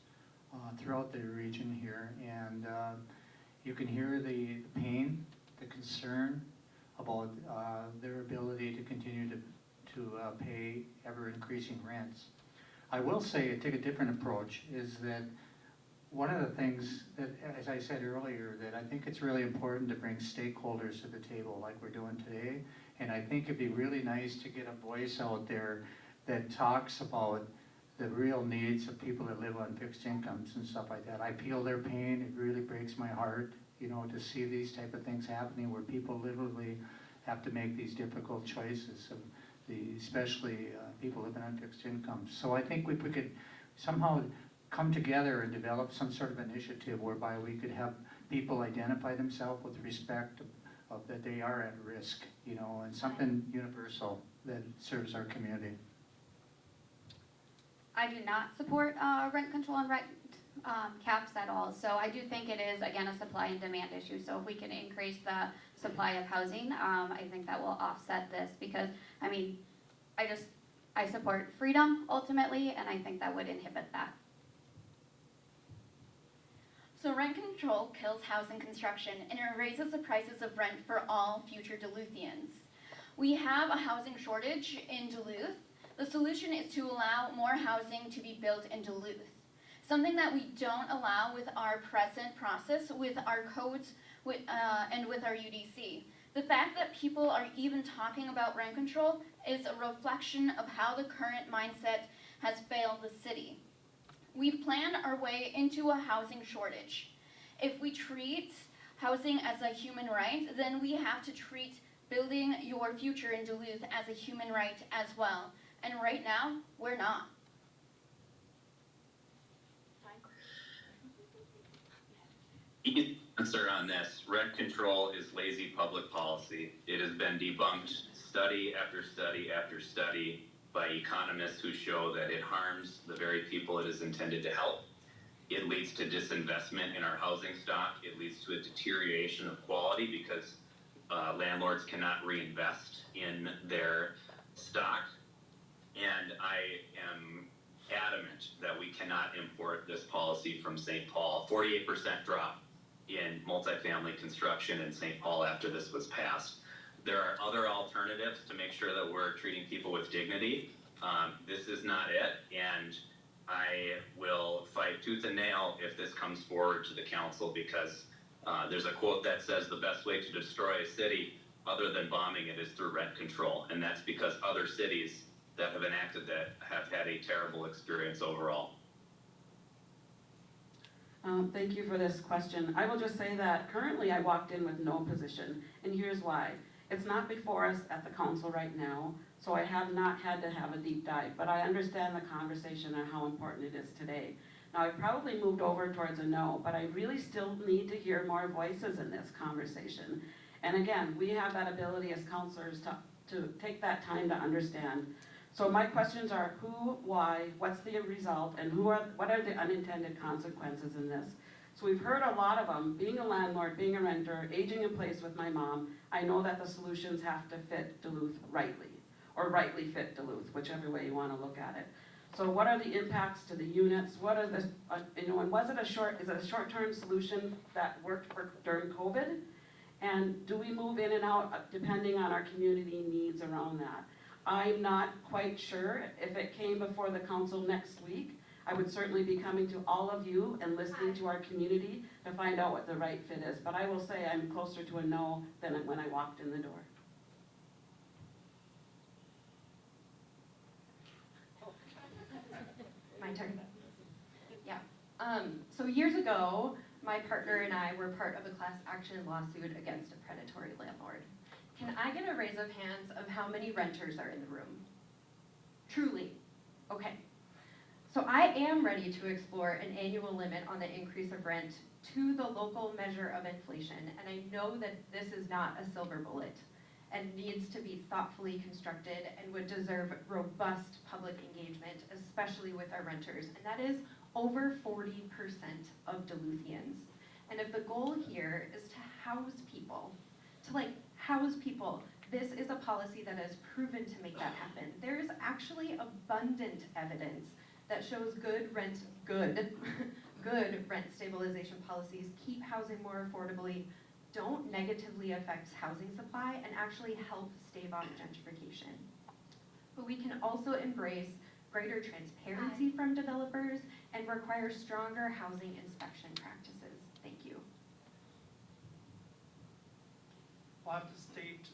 throughout the region here, and you can hear the pain, the concern about their ability to continue to pay ever-increasing rents. I will say, take a different approach, is that one of the things that, as I said earlier, that I think it's really important to bring stakeholders to the table like we're doing today. And I think it'd be really nice to get a voice out there that talks about the real needs of people that live on fixed incomes and stuff like that. I feel their pain. It really breaks my heart, you know, to see these type of things happening where people literally have to make these difficult choices, especially people living on fixed incomes. So I think if we could somehow come together and develop some sort of initiative whereby we could have people identify themselves with respect of that they are at risk, you know, and something universal that serves our community. I do not support rent control and rent caps at all. So I do think it is, again, a supply and demand issue. So if we can increase the supply of housing, I think that will offset this because, I mean, I support freedom ultimately, and I think that would inhibit that. So rent control kills housing construction and it raises the prices of rent for all future Duluthians. We have a housing shortage in Duluth. The The solution is to allow more housing to be built in Duluth, something that we don't allow with our present process, with our codes, and with our UDC. The fact that people are even talking about rent control is a reflection of how the current mindset has failed the city. We've planned our way into a housing shortage. If we treat housing as a human right, then we have to treat building your future in Duluth as a human right as well. And right now, we're not. Easy answer on this. Rent control is lazy public policy. It has been debunked study after study after study by economists who show that it harms the very people it is intended to help. It leads to disinvestment in our housing stock. It leads to a deterioration of quality because landlords cannot reinvest in their stock. And I am adamant that we cannot import this policy from St. Paul. 48% drop in multifamily construction in St. Paul after this was passed. There are other alternatives to make sure that we're treating people with dignity. This is not it, and I will fight tooth and nail if this comes forward to the council, because there's a quote that says the best way to destroy a city other than bombing it is through rent control, and that's because other cities that have enacted that have had a terrible experience overall. Thank you for this question. I will just say that currently I walked in with no position, and here's why. It's not before us at the council right now, so I have not had to have a deep dive, but I understand the conversation and how important it is today. Now, I probably moved over towards a no, but I really still need to hear more voices in this conversation. And again, we have that ability as counselors to take that time to understand. So my questions are who, why, what's the result, and what are the unintended consequences in this? So we've heard a lot of them, being a landlord, being a renter, aging in place with my mom. I know that the solutions have to fit Duluth rightly, or rightly fit Duluth, whichever way you want to look at it. So what are the impacts to the units? What are the, and is it a short-term solution that worked during COVID? And do we move in and out depending on our community needs around that? I'm not quite sure. If it came before the council next week, I would certainly be coming to all of you and listening to our community to find out what the right fit is. But I will say I'm closer to a no than when I walked in the door. My turn. Yeah. So years ago, my partner and I were part of a class action lawsuit against a predatory landlord. Can I get a raise of hands of how many renters are in the room? Truly. Okay. So I am ready to explore an annual limit on the increase of rent to the local measure of inflation, and I know that this is not a silver bullet and needs to be thoughtfully constructed and would deserve robust public engagement, especially with our renters, and that is over 40% of Duluthians. And if the goal here is to house people, this is a policy that has proven to make that happen. There is actually abundant evidence that shows good rent stabilization policies keep housing more affordably, don't negatively affect housing supply, and actually help stave off gentrification. But we can also embrace greater transparency from developers and require stronger housing inspection practices. Thank you. I'll have to state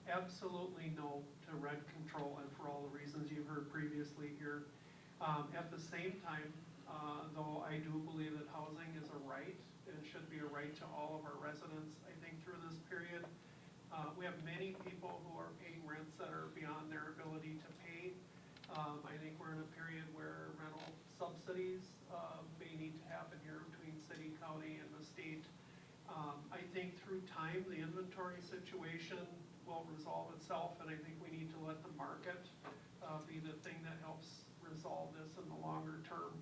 absolutely no to rent control, and for all the reasons you've heard previously here. At the same time, though, I do believe that housing is a right and should be a right to all of our residents. I think through this period, we have many people who are paying rents that are beyond their ability to pay. I think we're in a period where rental subsidies may need to happen here between city, county, and the state. I think through time, the inventory situation will resolve itself, and I think we need to let the market be the thing that helps resolve this in the longer term.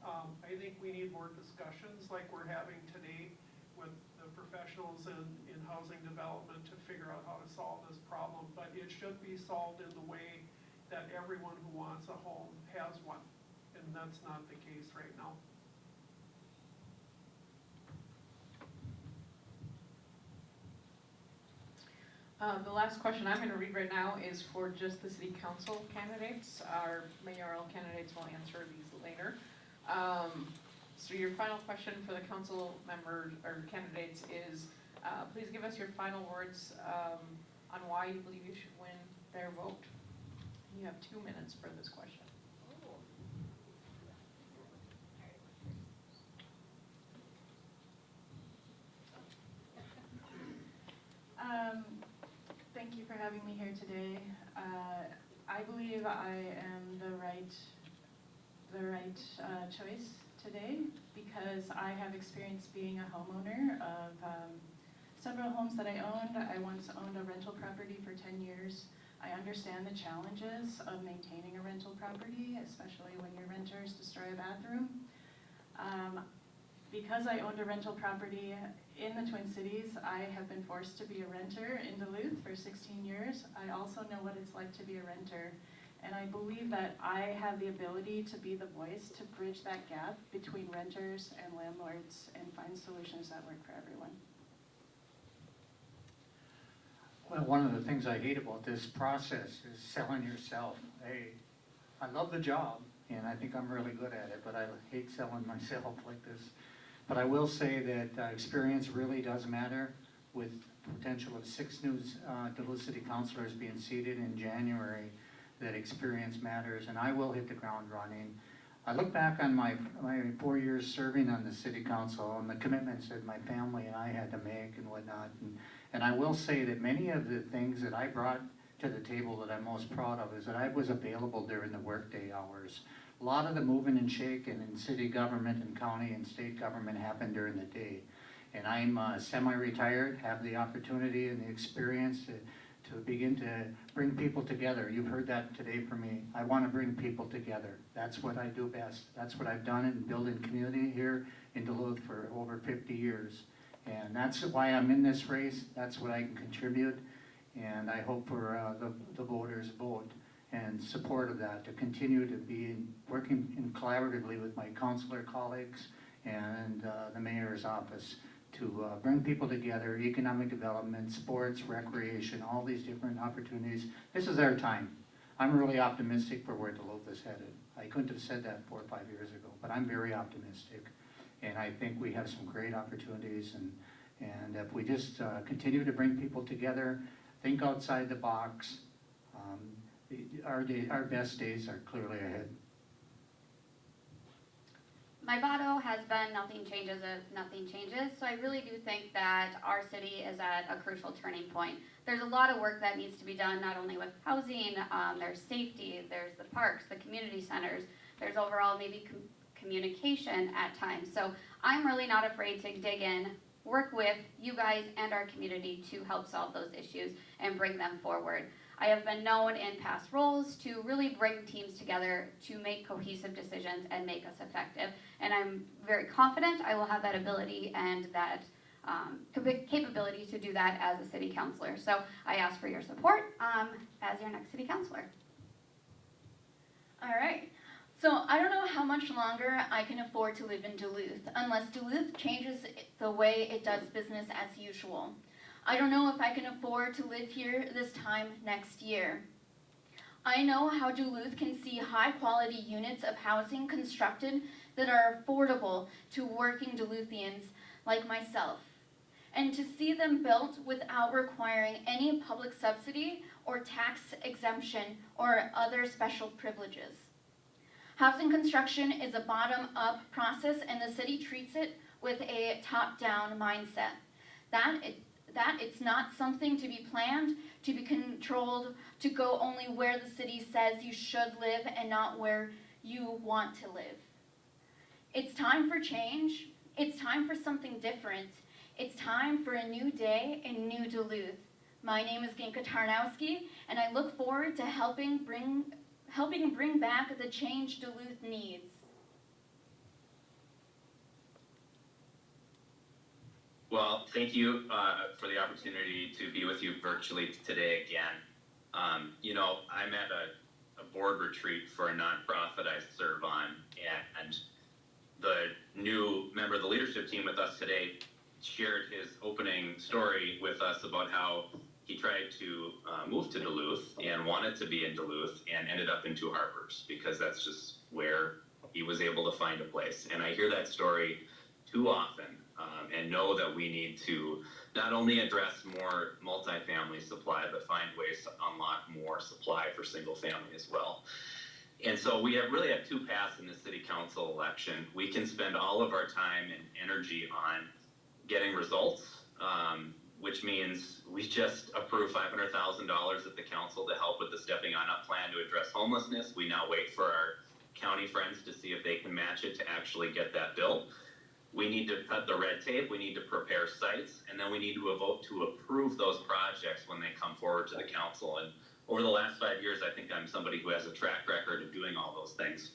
I think we need more discussions like we're having today with the professionals in housing development to figure out how to solve this problem, but it should be solved in the way that everyone who wants a home has one, and that's not the case right now. The last question I'm gonna read right now is for just the city council candidates. Our mayoral candidates will answer these later. So your final question for the council members or candidates is, please give us your final words on why you believe you should win their vote. You have 2 minutes for this question. Thank you for having me here today. I believe I am the right choice today because I have experience being a homeowner of several homes that I owned. I once owned a rental property for 10 years. I understand the challenges of maintaining a rental property, especially when your renters destroy a bathroom. Because I owned a rental property in the Twin Cities, I have been forced to be a renter in Duluth for 16 years. I also know what it's like to be a renter, and I believe that I have the ability to be the voice to bridge that gap between renters and landlords and find solutions that work for everyone. Well, one of the things I hate about this process is selling yourself. I love the job, and I think I'm really good at it, but I hate selling myself like this. But I will say that experience really does matter. With potential of 6 new Duluth City Councilors being seated in January, that experience matters, and I will hit the ground running. I look back on my 4 years serving on the City Council and the commitments that my family and I had to make and whatnot, and I will say that many of the things that I brought to the table that I'm most proud of is that I was available during the workday hours. A lot of the moving and shaking in city government and county and state government happened during the day. And I'm semi-retired, have the opportunity and the experience to begin to bring people together. You've heard that today from me. I want to bring people together. That's what I do best. That's what I've done in building community here in Duluth for over 50 years. And that's why I'm in this race. That's what I can contribute. And I hope for the voters' vote and support of that, to continue to be working collaboratively with my councilor colleagues and the mayor's office to bring people together, economic development, sports, recreation, all these different opportunities. This is our time. I'm really optimistic for where Duluth is headed. I couldn't have said that 4 or 5 years ago, but I'm very optimistic. And I think we have some great opportunities, and if we just continue to bring people together, think outside the box, our best days are clearly ahead. My motto has been nothing changes if nothing changes, so I really do think that our city is at a crucial turning point. There's a lot of work that needs to be done, not only with housing, there's safety, there's the parks, the community centers, there's overall maybe communication at times. So I'm really not afraid to dig in, work with you guys and our community to help solve those issues and bring them forward. I have been known in past roles to really bring teams together to make cohesive decisions and make us effective. And I'm very confident I will have that ability and that capability to do that as a city councilor. So I ask for your support as your next city councilor. All right. So I don't know how much longer I can afford to live in Duluth unless Duluth changes the way it does business as usual. I don't know if I can afford to live here this time next year. I know how Duluth can see high-quality units of housing constructed that are affordable to working Duluthians like myself, and to see them built without requiring any public subsidy or tax exemption or other special privileges. Housing construction is a bottom-up process, and the city treats it with a top-down mindset. That it's not something to be planned, to be controlled, to go only where the city says you should live and not where you want to live. It's time for change. It's time for something different. It's time for a new day in New Duluth. My name is Ginka Tarnowski, and I look forward to helping bring back the change Duluth needs. Well, thank you for the opportunity to be with you virtually today again. You know, I'm at a board retreat for a nonprofit I serve on, and the new member of the leadership team with us today shared his opening story with us about how he tried to move to Duluth and wanted to be in Duluth and ended up in Two Harbors because that's just where he was able to find a place. And I hear that story too often and know that we need to not only address more multifamily supply, but find ways to unlock more supply for single family as well. And so we really have two paths in the city council election. We can spend all of our time and energy on getting results, which means we just approved $500,000 at the council to help with the Stepping On Up plan to address homelessness. We now wait for our county friends to see if they can match it to actually get that bill. We need to cut the red tape, we need to prepare sites, and then we need to vote to approve those projects when they come forward to the council. And over the last 5 years, I think I'm somebody who has a track record of doing all those things.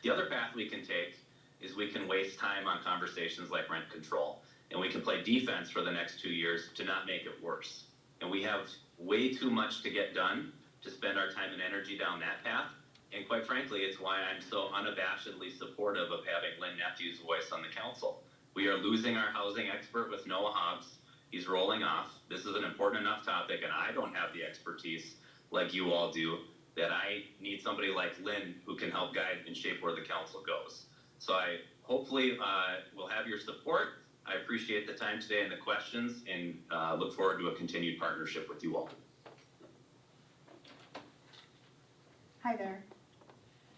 The other path we can take is we can waste time on conversations like rent control, and we can play defense for the next 2 years to not make it worse. And we have way too much to get done to spend our time and energy down that path. And quite frankly, it's why I'm so unabashedly supportive of having Lynn Nephew's voice on the council. We are losing our housing expert with Noah Hobbs. He's rolling off. This is an important enough topic, and I don't have the expertise like you all do, that I need somebody like Lynn who can help guide and shape where the council goes. So I hopefully will have your support. I appreciate the time today and the questions, and look forward to a continued partnership with you all. Hi there.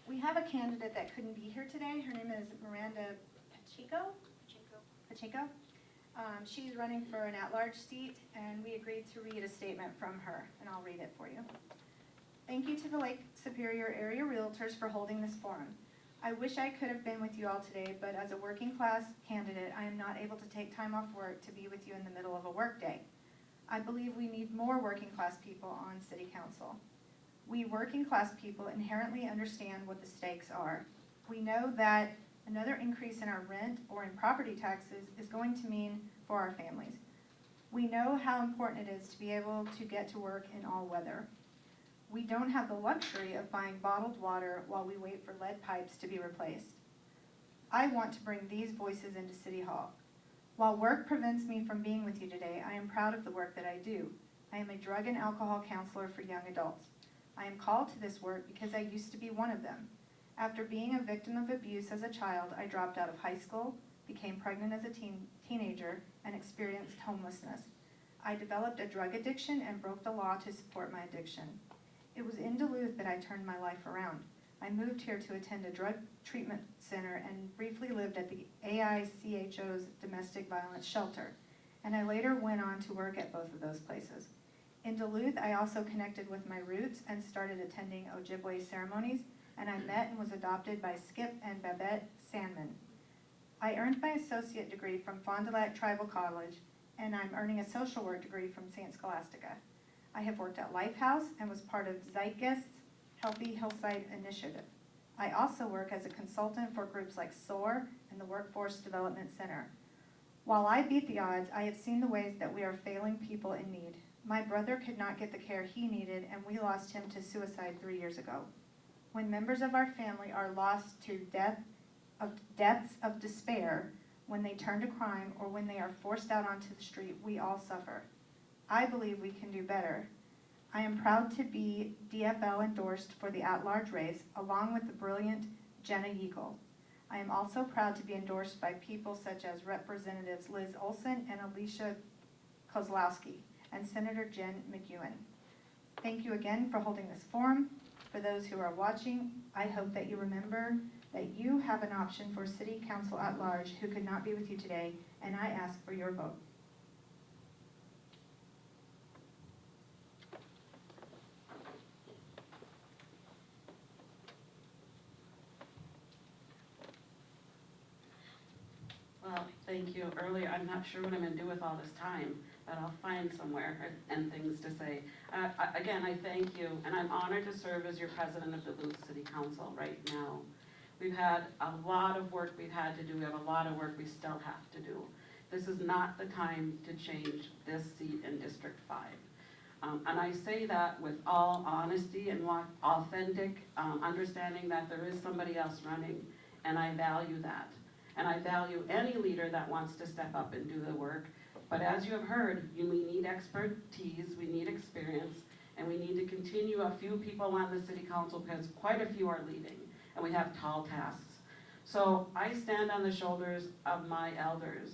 We have a candidate that couldn't be here today. Her name is Miranda Pacheco. She's running for an at-large seat, and we agreed to read a statement from her, and I'll read it for you. Thank you to the Lake Superior Area Realtors for holding this forum. I wish I could have been with you all today, but as a working class candidate, I am not able to take time off work to be with you in the middle of a workday. I believe we need more working class people on City Council. We working class people inherently understand what the stakes are. We know that another increase in our rent or in property taxes is going to mean for our families. We know how important it is to be able to get to work in all weather. We don't have the luxury of buying bottled water while we wait for lead pipes to be replaced. I want to bring these voices into City Hall. While work prevents me from being with you today, I am proud of the work that I do. I am a drug and alcohol counselor for young adults. I am called to this work because I used to be one of them. After being a victim of abuse as a child, I dropped out of high school, became pregnant as a teenager, and experienced homelessness. I developed a drug addiction and broke the law to support my addiction. It was in Duluth that I turned my life around. I moved here to attend a drug treatment center and briefly lived at the AICHO's domestic violence shelter, and I later went on to work at both of those places. In Duluth, I also connected with my roots and started attending Ojibwe ceremonies, and I met and was adopted by Skip and Babette Sandman. I earned my associate degree from Fond du Lac Tribal College, and I'm earning a social work degree from St. Scholastica. I have worked at Lifehouse and was part of Zeitgeist's Healthy Hillside Initiative. I also work as a consultant for groups like SOAR and the Workforce Development Center. While I beat the odds, I have seen the ways that we are failing people in need. My brother could not get the care he needed, and we lost him to suicide 3 years ago. When members of our family are lost to deaths of despair, when they turn to crime, or when they are forced out onto the street, we all suffer. I believe we can do better. I am proud to be DFL endorsed for the at-large race, along with the brilliant Jenna Yeagle. I am also proud to be endorsed by people such as Representatives Liz Olson and Alicia Kozlowski, and Senator Jen McEwen. Thank you again for holding this forum. For those who are watching, I hope that you remember that you have an option for City Council at large who could not be with you today, and I ask for your vote. Well, thank you. Earlier, I'm not sure what I'm gonna do with all this time, but I'll find somewhere and things to say. Again, I thank you, and I'm honored to serve as your president of the Duluth City Council right now. We've had a lot of work we've had to do. We have a lot of work we still have to do. This is not the time to change this seat in District 5. And I say that with all honesty and authentic understanding that there is somebody else running, and I value that. And I value any leader that wants to step up and do the work, But as you have heard, we need expertise, we need experience, and we need to continue a few people on the city council because quite a few are leaving, and we have tall tasks. So I stand on the shoulders of my elders,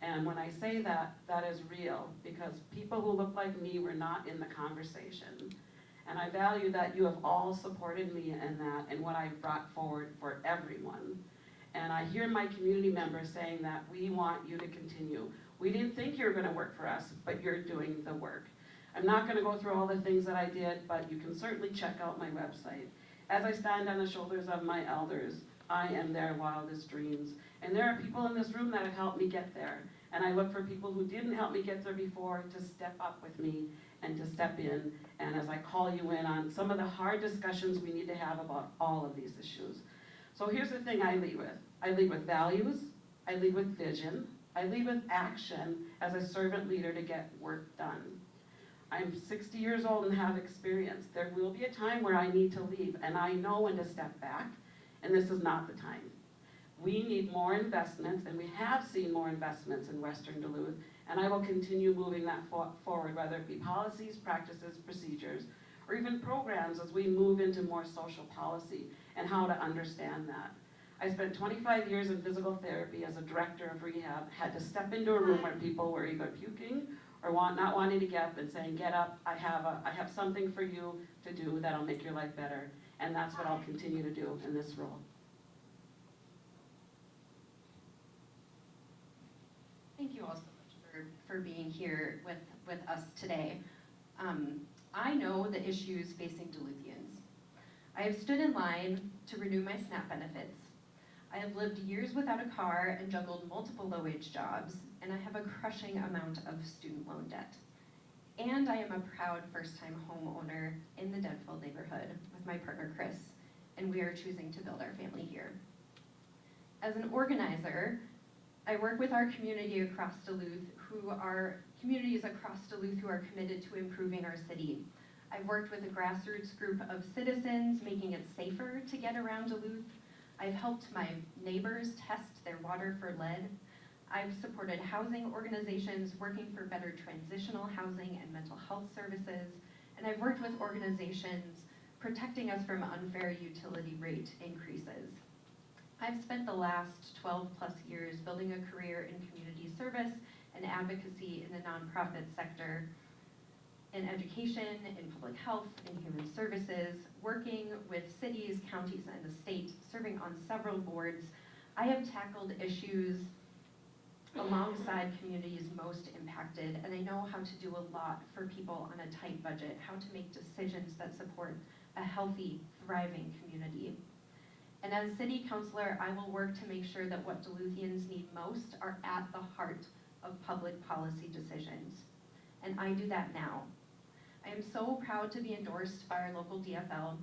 and when I say that, that is real, because people who look like me were not in the conversation. And I value that you have all supported me in that and what I've brought forward for everyone. And I hear my community members saying that we want you to continue. We didn't think you were gonna work for us, but you're doing the work. I'm not gonna go through all the things that I did, but you can certainly check out my website. As I stand on the shoulders of my elders, I am their wildest dreams. And there are people in this room that have helped me get there. And I look for people who didn't help me get there before to step up with me and to step in. And as I call you in on some of the hard discussions we need to have about all of these issues. So here's the thing I lead with. I lead with values, I lead with vision, I lead with action as a servant leader to get work done. I'm 60 years old and have experience. There will be a time where I need to leave, and I know when to step back, and this is not the time. We need more investments, and we have seen more investments in Western Duluth, and I will continue moving that forward, whether it be policies, practices, procedures, or even programs as we move into more social policy and how to understand that. I spent 25 years in physical therapy as a director of rehab, had to step into a room where people were either puking or not wanting to get up and saying, get up, I have something for you to do that'll make your life better. And that's what I'll continue to do in this role. Thank you all so much for being here with us today. I know the issues facing Duluthians. I have stood in line to renew my SNAP benefits. I have lived years without a car and juggled multiple low-wage jobs, and I have a crushing amount of student loan debt. And I am a proud first-time homeowner in the Denville neighborhood with my partner Chris, and we are choosing to build our family here. As an organizer, I work with our community across Duluth communities across Duluth who are committed to improving our city. I've worked with a grassroots group of citizens, making it safer to get around Duluth. I've helped my neighbors test their water for lead. I've supported housing organizations working for better transitional housing and mental health services. And I've worked with organizations protecting us from unfair utility rate increases. I've spent the last 12 plus years building a career in community service and advocacy in the nonprofit sector, in education, in public health, in human services, working with cities, counties, and the state, serving on several boards. I have tackled issues alongside communities most impacted, and I know how to do a lot for people on a tight budget, how to make decisions that support a healthy, thriving community. And as city councilor, I will work to make sure that what Duluthians need most are at the heart of public policy decisions. And I do that now. I am so proud to be endorsed by our local DFL,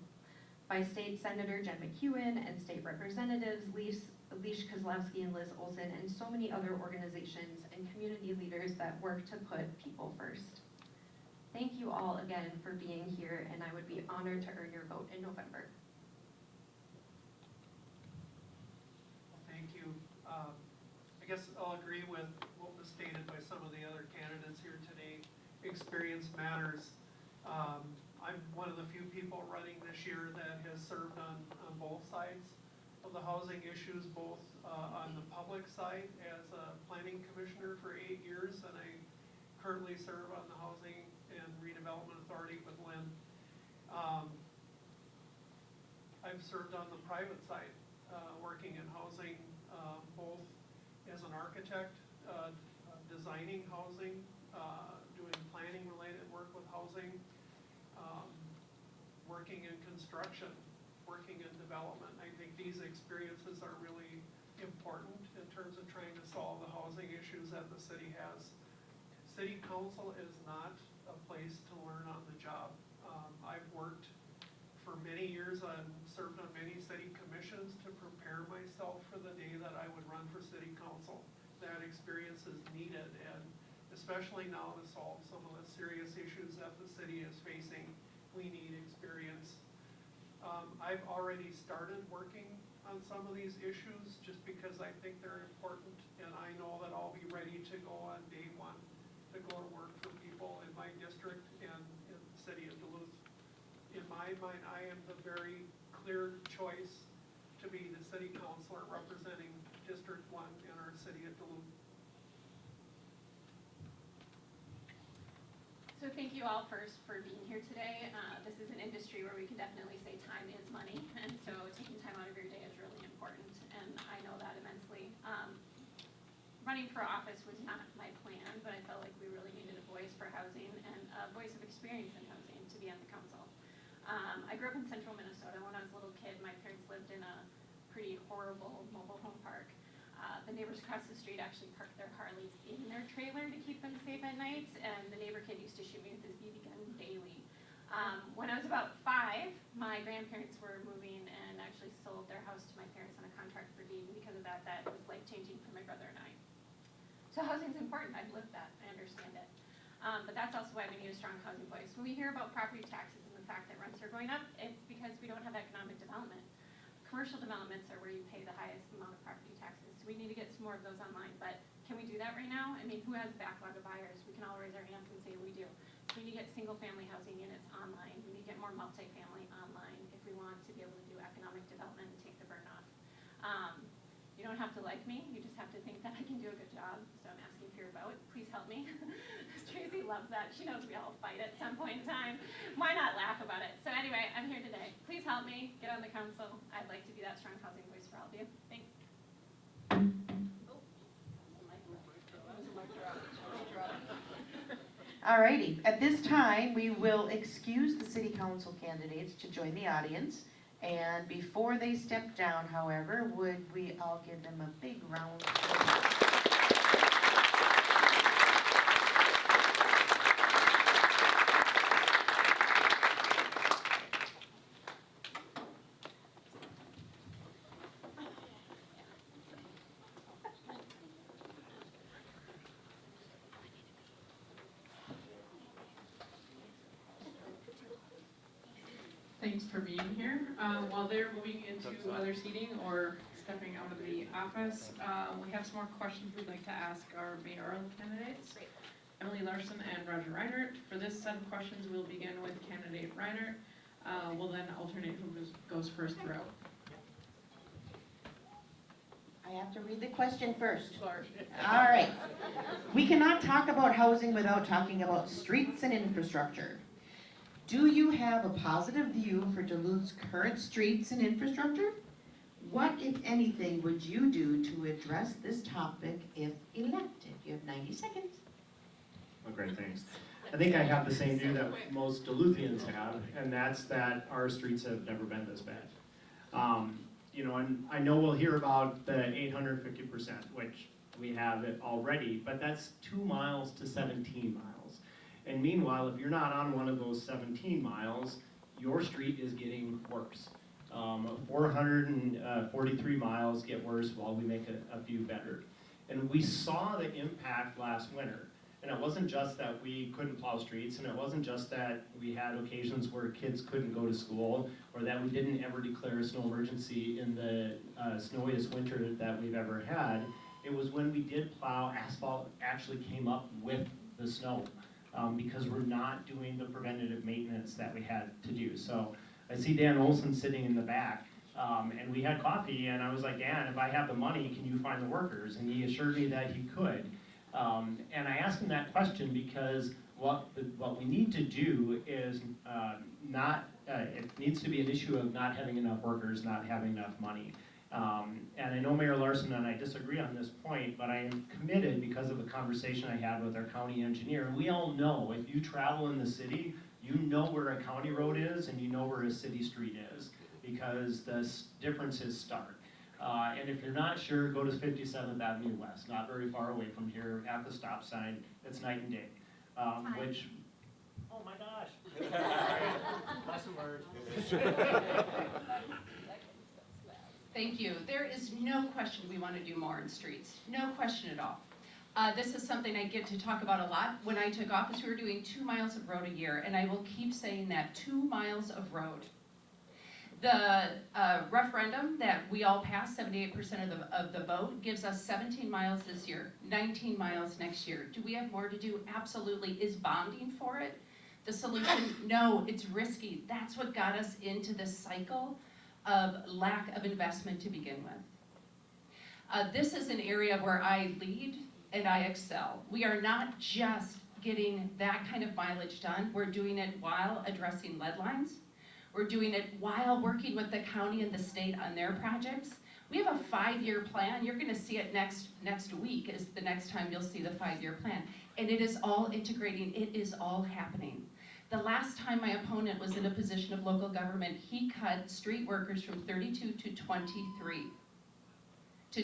by State Senator Jen McEwen and State Representatives Leash Kozlowski and Liz Olson, and so many other organizations and community leaders that work to put people first. Thank you all again for being here, and I would be honored to earn your vote in November. Thank you. I guess I'll agree with what was stated by some of the other candidates here today. Experience matters. I'm one of the few people running this year that has served on both sides of the housing issues, both on the public side as a planning commissioner for 8 years, and I currently serve on the Housing and Redevelopment Authority with Lynn. I've served on the private side, working in housing, both as an architect, designing housing, doing planning related work with housing, working in construction, working in development. I think these experiences are really important in terms of trying to solve the housing issues that the city has. City council is not a place to learn on the job. I've worked for many years served on many city commissions to prepare myself for the day that I would run for city council. That experience is needed, and especially now to solve some of the serious issues that the city is facing, we need experience. I've already started working on some of these issues, just because I think they're important, and I know that I'll be ready to go on day one to go and work for people in my district and in the city of Duluth. In my mind, I am the very clear choice to be the city councilor representing District 1 in our city of Duluth. So thank you all first for being here today. This is an industry where we can definitely say time is money, and so taking time out of your day is really important, and I know that immensely. Running for office was not my plan, but I felt like we really needed a voice for housing and a voice of experience in housing to be on the council. I grew up in central Minnesota. When I was a little kid, my parents lived in a pretty horrible mobile home park. The neighbors across the street actually parked their Harleys in their trailer to keep them safe at night, and the neighbor kid used to shoot me with his BB gun daily. When I was about 5, my grandparents were moving and actually sold their house to my parents on a contract for deed, and because of that, that was life-changing for my brother and I. So housing's important. I've lived that. I understand it. But that's also why we need a strong housing voice. When we hear about property taxes and the fact that rents are going up, it's because we don't have economic development. Commercial developments are where you pay the highest amount of property taxes. So we need to get some more of those online. But can we do that right now? I mean, who has a backlog of buyers? We can all raise our hands and say we do. So we need to get single-family housing units online. We need to get more multifamily online if we want to be able to do economic development and take the burden off. You don't have to like me. You just have to think that I can do a good job. So I'm asking for your vote. Please help me. Tracy loves that. She knows we all fight at some point in time. Why not laugh about it? So anyway, I'm here today. Please help me get on the council. I'd like to be that strong housing voice for all of you. Thanks. Alrighty, at this time, we will excuse the city council candidates to join the audience. And before they step down, however, would we all give them a big round of applause? Thanks for being here. While they're moving into other seating or stepping out of the office, we have some more questions we'd like to ask our mayoral candidates, Emily Larson and Roger Reinert. For this set of questions, we'll begin with candidate Reinert. We'll then alternate who goes first throughout. I have to read the question first. All right. We cannot talk about housing without talking about streets and infrastructure. Do you have a positive view for Duluth's current streets and infrastructure? What, if anything, would you do to address this topic if elected? You have 90 seconds. Oh, great, thanks. I think I have the same view that most Duluthians have, and that's that our streets have never been this bad. You know, and I know we'll hear about the 850%, which we have it already, but that's 2 miles to 17 miles. And meanwhile, if you're not on one of those 17 miles, your street is getting worse. 443 miles get worse while we make a few better. And we saw the impact last winter. And it wasn't just that we couldn't plow streets, and it wasn't just that we had occasions where kids couldn't go to school, or that we didn't ever declare a snow emergency in the snowiest winter that we've ever had. It was when we did plow, asphalt actually came up with the snow. Because we're not doing the preventative maintenance that we had to do. So I see Dan Olson sitting in the back, and we had coffee, and I was like, Dan, if I have the money, can you find the workers? And he assured me that he could. And I asked him that question because what we need to do is it needs to be an issue of not having enough workers, not having enough money. And I know Mayor Larson and I disagree on this point, but I am committed because of the conversation I had with our county engineer. And we all know, if you travel in the city, you know where a county road is and you know where a city street is, because the difference is stark. And if you're not sure, go to 57th Avenue West, not very far away from here at the stop sign. It's night and day, which, oh my gosh. Lesson learned. Thank you. There is no question we want to do more in streets. No question at all. This is something I get to talk about a lot. When I took office, we were doing 2 miles of road a year, and I will keep saying that, 2 miles of road. The referendum that we all passed, 78% of the vote, gives us 17 miles this year, 19 miles next year. Do we have more to do? Absolutely. Is bonding for it the solution? No, it's risky. That's what got us into this cycle of lack of investment to begin with. This is an area where I lead and I excel. We are not just getting that kind of mileage done, we're doing it while addressing lead lines. We're doing it while working with the county and the state on their projects. We have a 5-year plan. You're gonna see it next week is the next time you'll see the 5-year plan. And it is all integrating, it is all happening. The last time my opponent was in a position of local government, he cut street workers from 32 to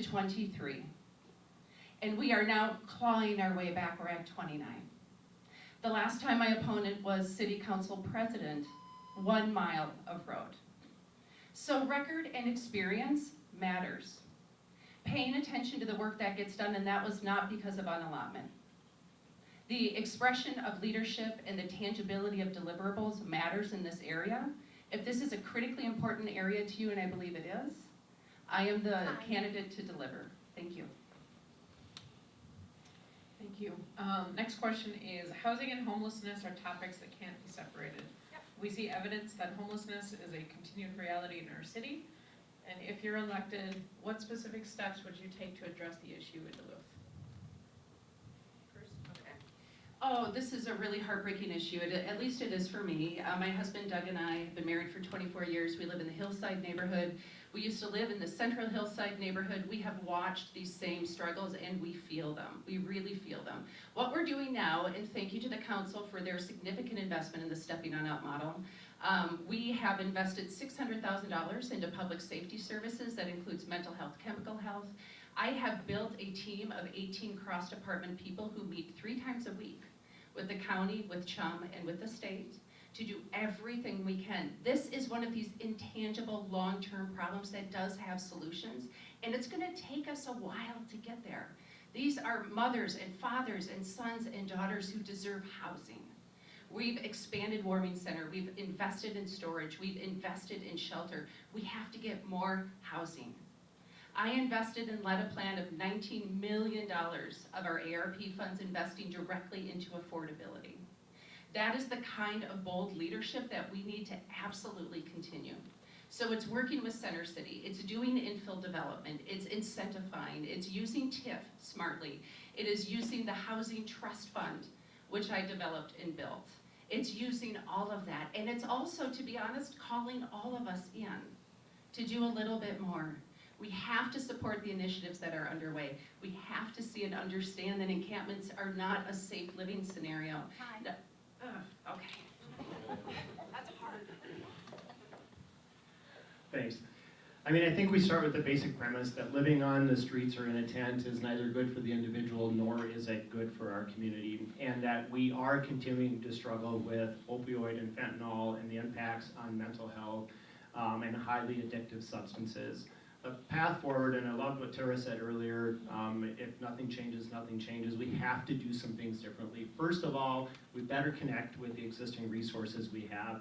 23. And we are now clawing our way back, we're at 29. The last time my opponent was city council president, 1 mile of road. So record and experience matters. Paying attention to the work that gets done, and that was not because of unallotment. The expression of leadership and the tangibility of deliverables matters in this area. If this is a critically important area to you, and I believe it is, I am the candidate to deliver. Thank you. Thank you. Next question is, housing and homelessness are topics that can't be separated. We see evidence that homelessness is a continued reality in our city. And if you're elected, what specific steps would you take to address the issue in Duluth? Oh, this is a really heartbreaking issue. At least it is for me. My husband Doug and I have been married for 24 years. We live in the Hillside neighborhood. We used to live in the Central Hillside neighborhood. We have watched these same struggles and we feel them. We really feel them. What we're doing now, and thank you to the council for their significant investment in the Stepping On Up model, we have invested $600,000 into public safety services. That includes mental health, chemical health. I have built a team of 18 cross-department people who meet 3 times a week with the county, with CHUM, and with the state to do everything we can. This is one of these intangible long-term problems that does have solutions, and it's gonna take us a while to get there. These are mothers and fathers and sons and daughters who deserve housing. We've expanded warming center, we've invested in storage, we've invested in shelter. We have to get more housing. I invested and led a plan of $19 million of our ARP funds investing directly into affordability. That is the kind of bold leadership that we need to absolutely continue. So it's working with Center City, it's doing infill development, it's incentivizing, it's using TIF smartly, it is using the Housing Trust Fund, which I developed and built. It's using all of that, and it's also, to be honest, calling all of us in to do a little bit more. We have to support the initiatives that are underway. We have to see and understand that encampments are not a safe living scenario. No, okay. That's hard. Thanks. I mean, I think we start with the basic premise that living on the streets or in a tent is neither good for the individual nor is it good for our community, and that we are continuing to struggle with opioid and fentanyl and the impacts on mental health and highly addictive substances. The path forward, and I loved what Tara said earlier, if nothing changes, nothing changes. We have to do some things differently. First of all, we better connect with the existing resources we have.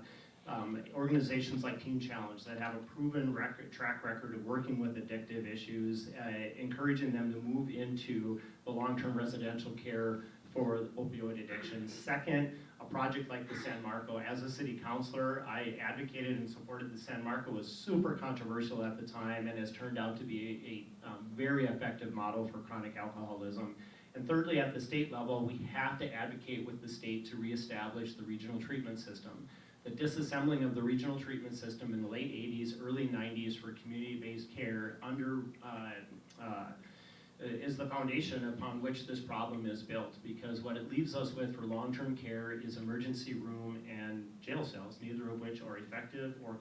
Organizations like Teen Challenge that have a proven track record of working with addictive issues, encouraging them to move into the long-term residential care for opioid addiction. Second, a project like the San Marco. As a city councilor, I advocated and supported the San Marco. It was super controversial at the time and has turned out to be a very effective model for chronic alcoholism. And thirdly, at the state level, we have to advocate with the state to reestablish the regional treatment system. The disassembling of the regional treatment system in the late 80s, early 90s for community-based care is the foundation upon which this problem is built, because what it leaves us with for long-term care is emergency room and jail cells, neither of which are effective or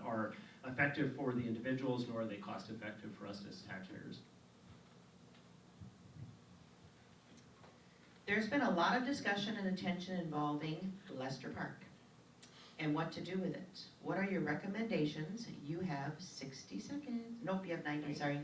are effective for the individuals, nor are they cost effective for us as taxpayers. There's been a lot of discussion and attention involving Lester Park and what to do with it. What are your recommendations? You have 60 seconds. Nope, you have 90, sorry.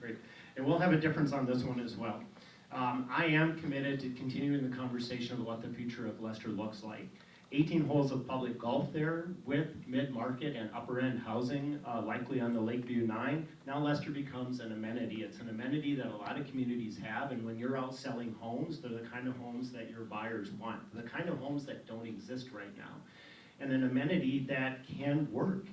Great. And we'll have a difference on this one as well. I am committed to continuing the conversation of what the future of Lester looks like. 18 holes of public golf there with mid-market and upper-end housing, likely on the Lakeview 9. Now Lester becomes an amenity. It's an amenity that a lot of communities have, and when you're out selling homes, they're the kind of homes that your buyers want, the kind of homes that don't exist right now, and an amenity that can work.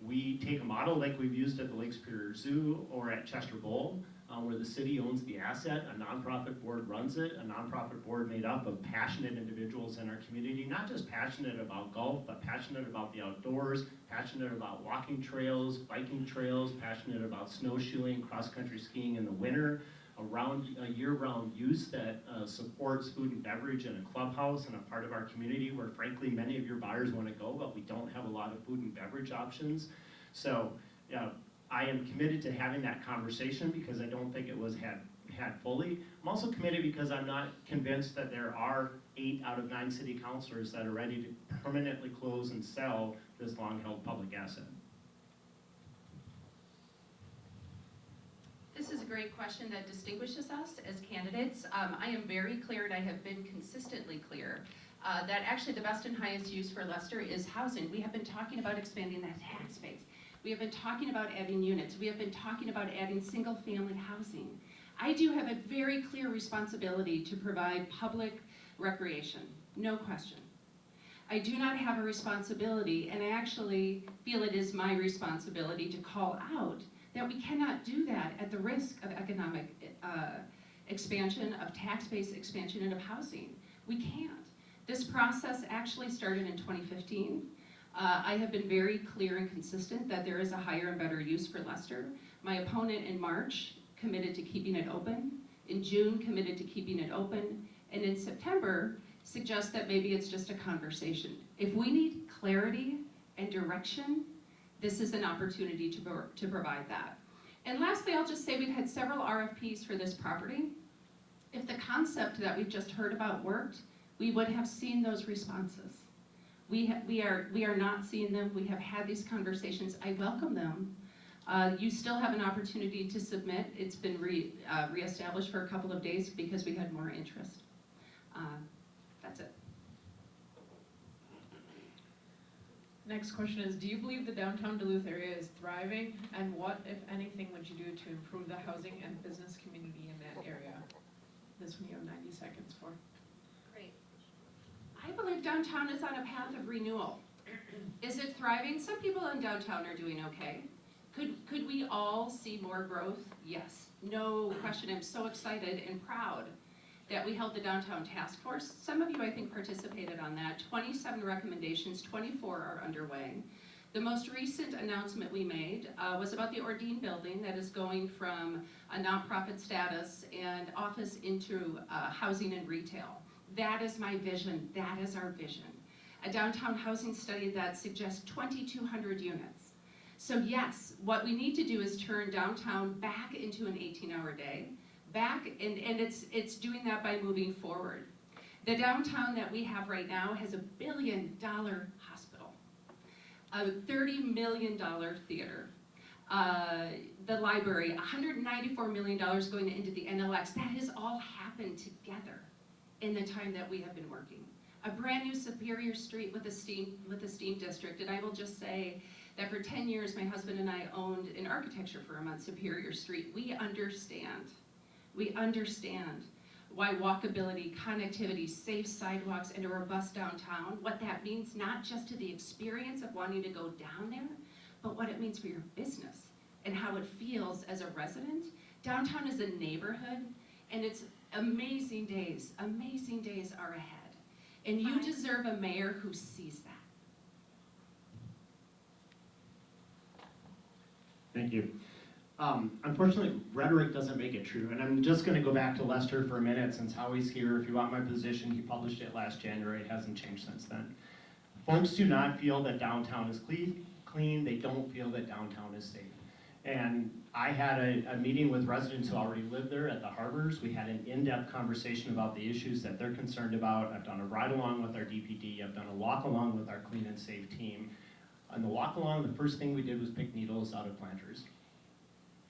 We take a model like we've used at the Lake Superior Zoo or at Chester Bowl, where the city owns the asset, a nonprofit board runs it, a nonprofit board made up of passionate individuals in our community, not just passionate about golf, but passionate about the outdoors, passionate about walking trails, biking trails, passionate about snowshoeing, cross-country skiing in the winter, a year-round use that supports food and beverage in a clubhouse and a part of our community where frankly many of your buyers want to go, but we don't have a lot of food and beverage options. So I am committed to having that conversation because I don't think it was had fully. I'm also committed because I'm not convinced that there are 8 out of 9 city councilors that are ready to permanently close and sell this long-held public asset. This is a great question that distinguishes us as candidates. I am very clear, and I have been consistently clear, that actually the best and highest use for Lester is housing. We have been talking about expanding that tax base. We have been talking about adding units. We have been talking about adding single-family housing. I do have a very clear responsibility to provide public recreation, no question. I do not have a responsibility, and I actually feel it is my responsibility to call out that we cannot do that at the risk of economic expansion, of tax base expansion, and of housing. We can't. This process actually started in 2015. I have been very clear and consistent that there is a higher and better use for Lester. My opponent in March committed to keeping it open, in June committed to keeping it open, and in September suggests that maybe it's just a conversation. If we need clarity and direction, this is an opportunity to provide that. And lastly, I'll just say we've had several RFPs for this property. If the concept that we've just heard about worked, we would have seen those responses. We are not seeing them. We have had these conversations. I welcome them. You still have an opportunity to submit. It's been reestablished for a couple of days because we had more interest. That's it. Next question is, do you believe the downtown Duluth area is thriving? And what, if anything, would you do to improve the housing and business community in that area? This one you have 90 seconds for. Great. I believe downtown is on a path of renewal. Is it thriving? Some people in downtown are doing okay. Could we all see more growth? Yes, no question. I'm so excited and proud that we held the downtown task force. Some of you, I think, participated on that. 27 recommendations, 24 are underway. The most recent announcement we made was about the Ordine building that is going from a nonprofit status and office into housing and retail. That is my vision, that is our vision. A downtown housing study that suggests 2,200 units. So yes, what we need to do is turn downtown back into an 18-hour day, and it's doing that by moving forward. The downtown that we have right now has $1 billion hospital, a $30 million theater, the library, $194 million going into the NLX. That has all happened together in the time that we have been working. A brand new Superior Street with a steam district, and I will just say that for 10 years my husband and I owned an architecture firm on Superior Street. We understand why walkability, connectivity, safe sidewalks, and a robust downtown, what that means not just to the experience of wanting to go down there, but what it means for your business and how it feels as a resident. Downtown is a neighborhood, and it's amazing days are ahead. And you deserve a mayor who sees that. Thank you. Unfortunately, rhetoric doesn't make it true, and I'm just going to go back to Lester for a minute since Howie's here. If you want my position, he published it last January. It hasn't changed since then. Folks do not feel that downtown is clean. They don't feel that downtown is safe. And I had a meeting with residents who already live there at the harbors. We had an in-depth conversation about the issues that they're concerned about. I've done a ride-along with our DPD. I've done a walk-along with our Clean and Safe team. On the walk-along, the first thing we did was pick needles out of planters.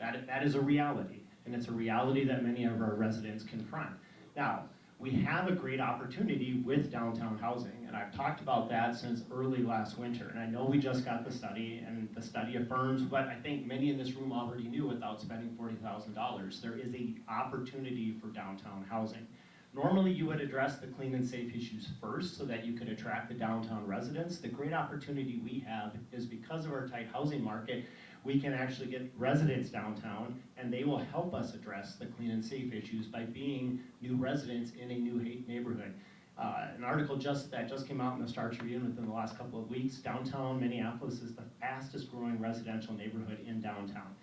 That is a reality, and it's a reality that many of our residents confront. Now, We have a great opportunity with downtown housing, and I've talked about that since early last winter. And I know we just got the study, and the study affirms what I think many in this room already knew without spending $40,000. There is an opportunity for downtown housing. Normally, you would address the clean and safe issues first so that you could attract the downtown residents. The great opportunity we have is because of our tight housing market, we can actually get residents downtown, and they will help us address the clean and safe issues by being new residents in a new neighborhood. An article that just came out in the Star Tribune within the last couple of weeks, downtown Minneapolis is the fastest growing residential neighborhood in downtown.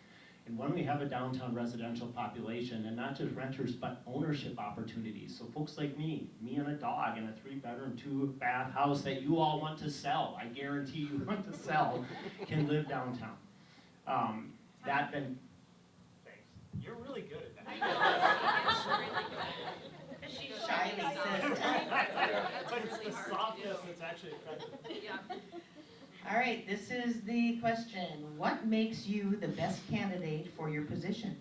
And when we have a downtown residential population, and not just renters, but ownership opportunities. So folks like me and a dog in a 3-bedroom, 2-bath house that you all want to sell, I guarantee you want to sell, can live downtown. Thanks. You're really good at that. She shyly says. But it's the softness that's actually effective. All right, this is the question. What makes you the best candidate for your position?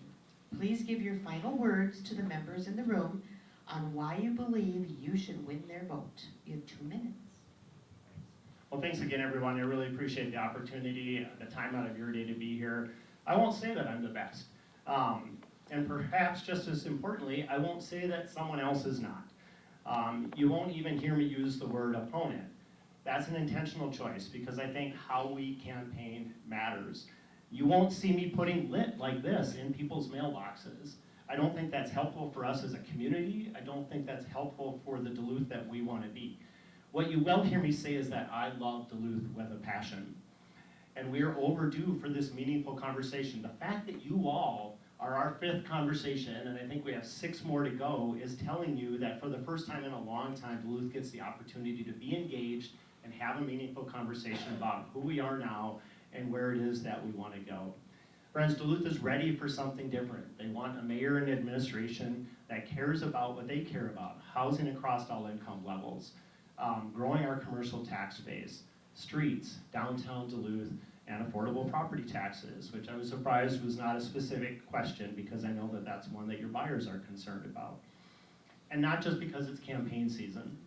Please give your final words to the members in the room on why you believe you should win their vote. You have 2 minutes. Well, thanks again, everyone. I really appreciate the opportunity, the time out of your day to be here. I won't say that I'm the best. And perhaps just as importantly, I won't say that someone else is not. You won't even hear me use the word opponent. That's an intentional choice because I think how we campaign matters. You won't see me putting lit like this in people's mailboxes. I don't think that's helpful for us as a community. I don't think that's helpful for the Duluth that we want to be. What you will hear me say is that I love Duluth with a passion. And we are overdue for this meaningful conversation. The fact that you all are our 5th conversation, and I think we have 6 more to go, is telling you that for the first time in a long time, Duluth gets the opportunity to be engaged and have a meaningful conversation about who we are now and where it is that we want to go. Friends, Duluth is ready for something different. They want a mayor and administration that cares about what they care about, housing across all income levels, growing our commercial tax base, streets, downtown Duluth, and affordable property taxes, which I was surprised was not a specific question because I know that that's one that your buyers are concerned about. And not just because it's campaign season.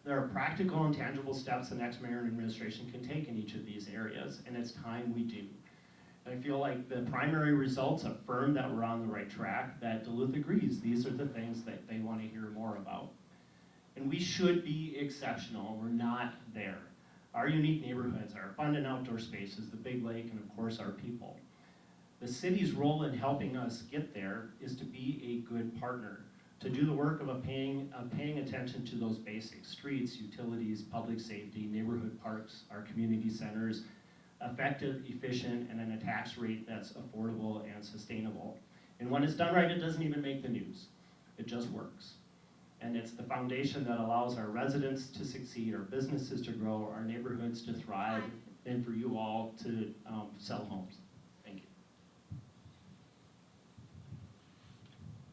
There are practical and tangible steps the next mayor and administration can take in each of these areas, and it's time we do. And I feel like the primary results affirm that we're on the right track, that Duluth agrees these are the things that they want to hear more about. And we should be exceptional. We're not there. Our unique neighborhoods, our abundant outdoor spaces, the big lake, and of course our people. The city's role in helping us get there is to be a good partner, to do the work of paying attention to those basics: streets, utilities, public safety, neighborhood parks, our community centers, effective, efficient, and then a tax rate that's affordable and sustainable. And when it's done right, it doesn't even make the news. It just works. And it's the foundation that allows our residents to succeed, our businesses to grow, our neighborhoods to thrive, and for you all to sell homes. Thank you.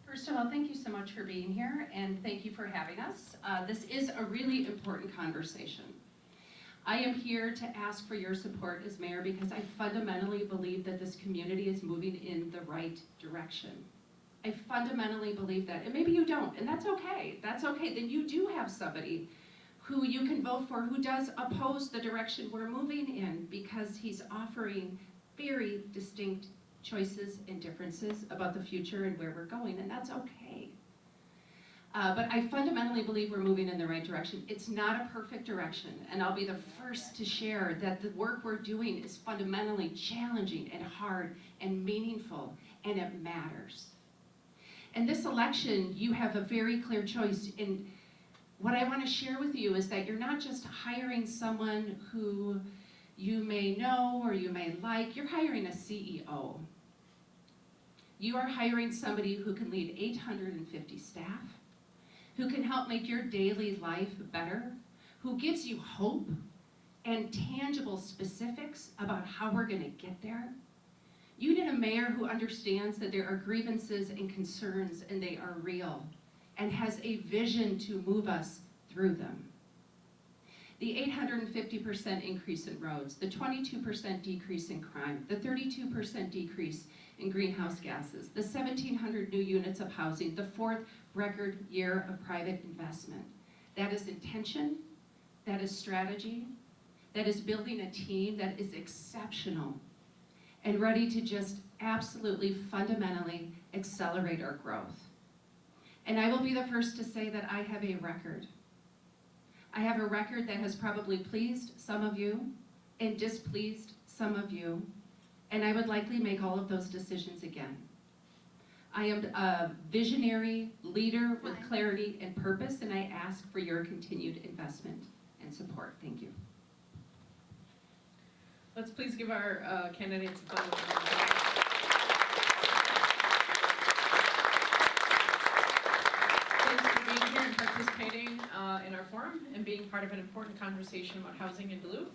First of all, thank you so much for being here, and thank you for having us. This is a really important conversation. I am here to ask for your support as mayor because I fundamentally believe that this community is moving in the right direction. I fundamentally believe that, and maybe you don't, and that's okay. That's okay. Then you do have somebody who you can vote for who does oppose the direction we're moving in because he's offering very distinct choices and differences about the future and where we're going, and that's okay. But I fundamentally believe we're moving in the right direction. It's not a perfect direction, and I'll be the first to share that the work we're doing is fundamentally challenging and hard and meaningful, and it matters. In this election, you have a very clear choice. And what I want to share with you is that you're not just hiring someone who you may know or you may like, you're hiring a CEO. You are hiring somebody who can lead 850 staff, who can help make your daily life better, who gives you hope and tangible specifics about how we're going to get there. You need a mayor who understands that there are grievances and concerns and they are real and has a vision to move us through them. The 850% increase in roads, the 22% decrease in crime, the 32% decrease in greenhouse gases, the 1,700 new units of housing, the 4th record year of private investment. That is intention, that is strategy, that is building a team that is exceptional and ready to just absolutely fundamentally accelerate our growth. And I will be the first to say that I have a record. I have a record that has probably pleased some of you and displeased some of you, and I would likely make all of those decisions again. I am a visionary leader with clarity and purpose, and I ask for your continued investment and support. Thank you. Let's please give our candidates a round of applause. Thanks for being here and participating in our forum and being part of an important conversation about housing in Duluth.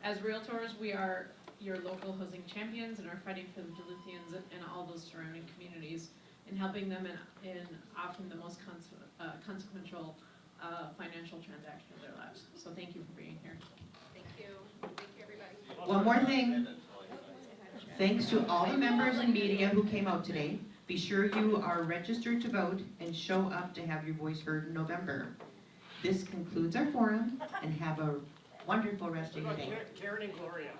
As realtors, we are your local housing champions and are fighting for the Duluthians and all those surrounding communities and helping them in often the most consequential financial transaction of their lives. So thank you for being here. Thank you. Thank you, everybody. One more thing. Thanks to all the members and media who came out today. Be sure you are registered to vote and show up to have your voice heard in November. This concludes our forum, and have a wonderful rest of your day. Karen and Gloria.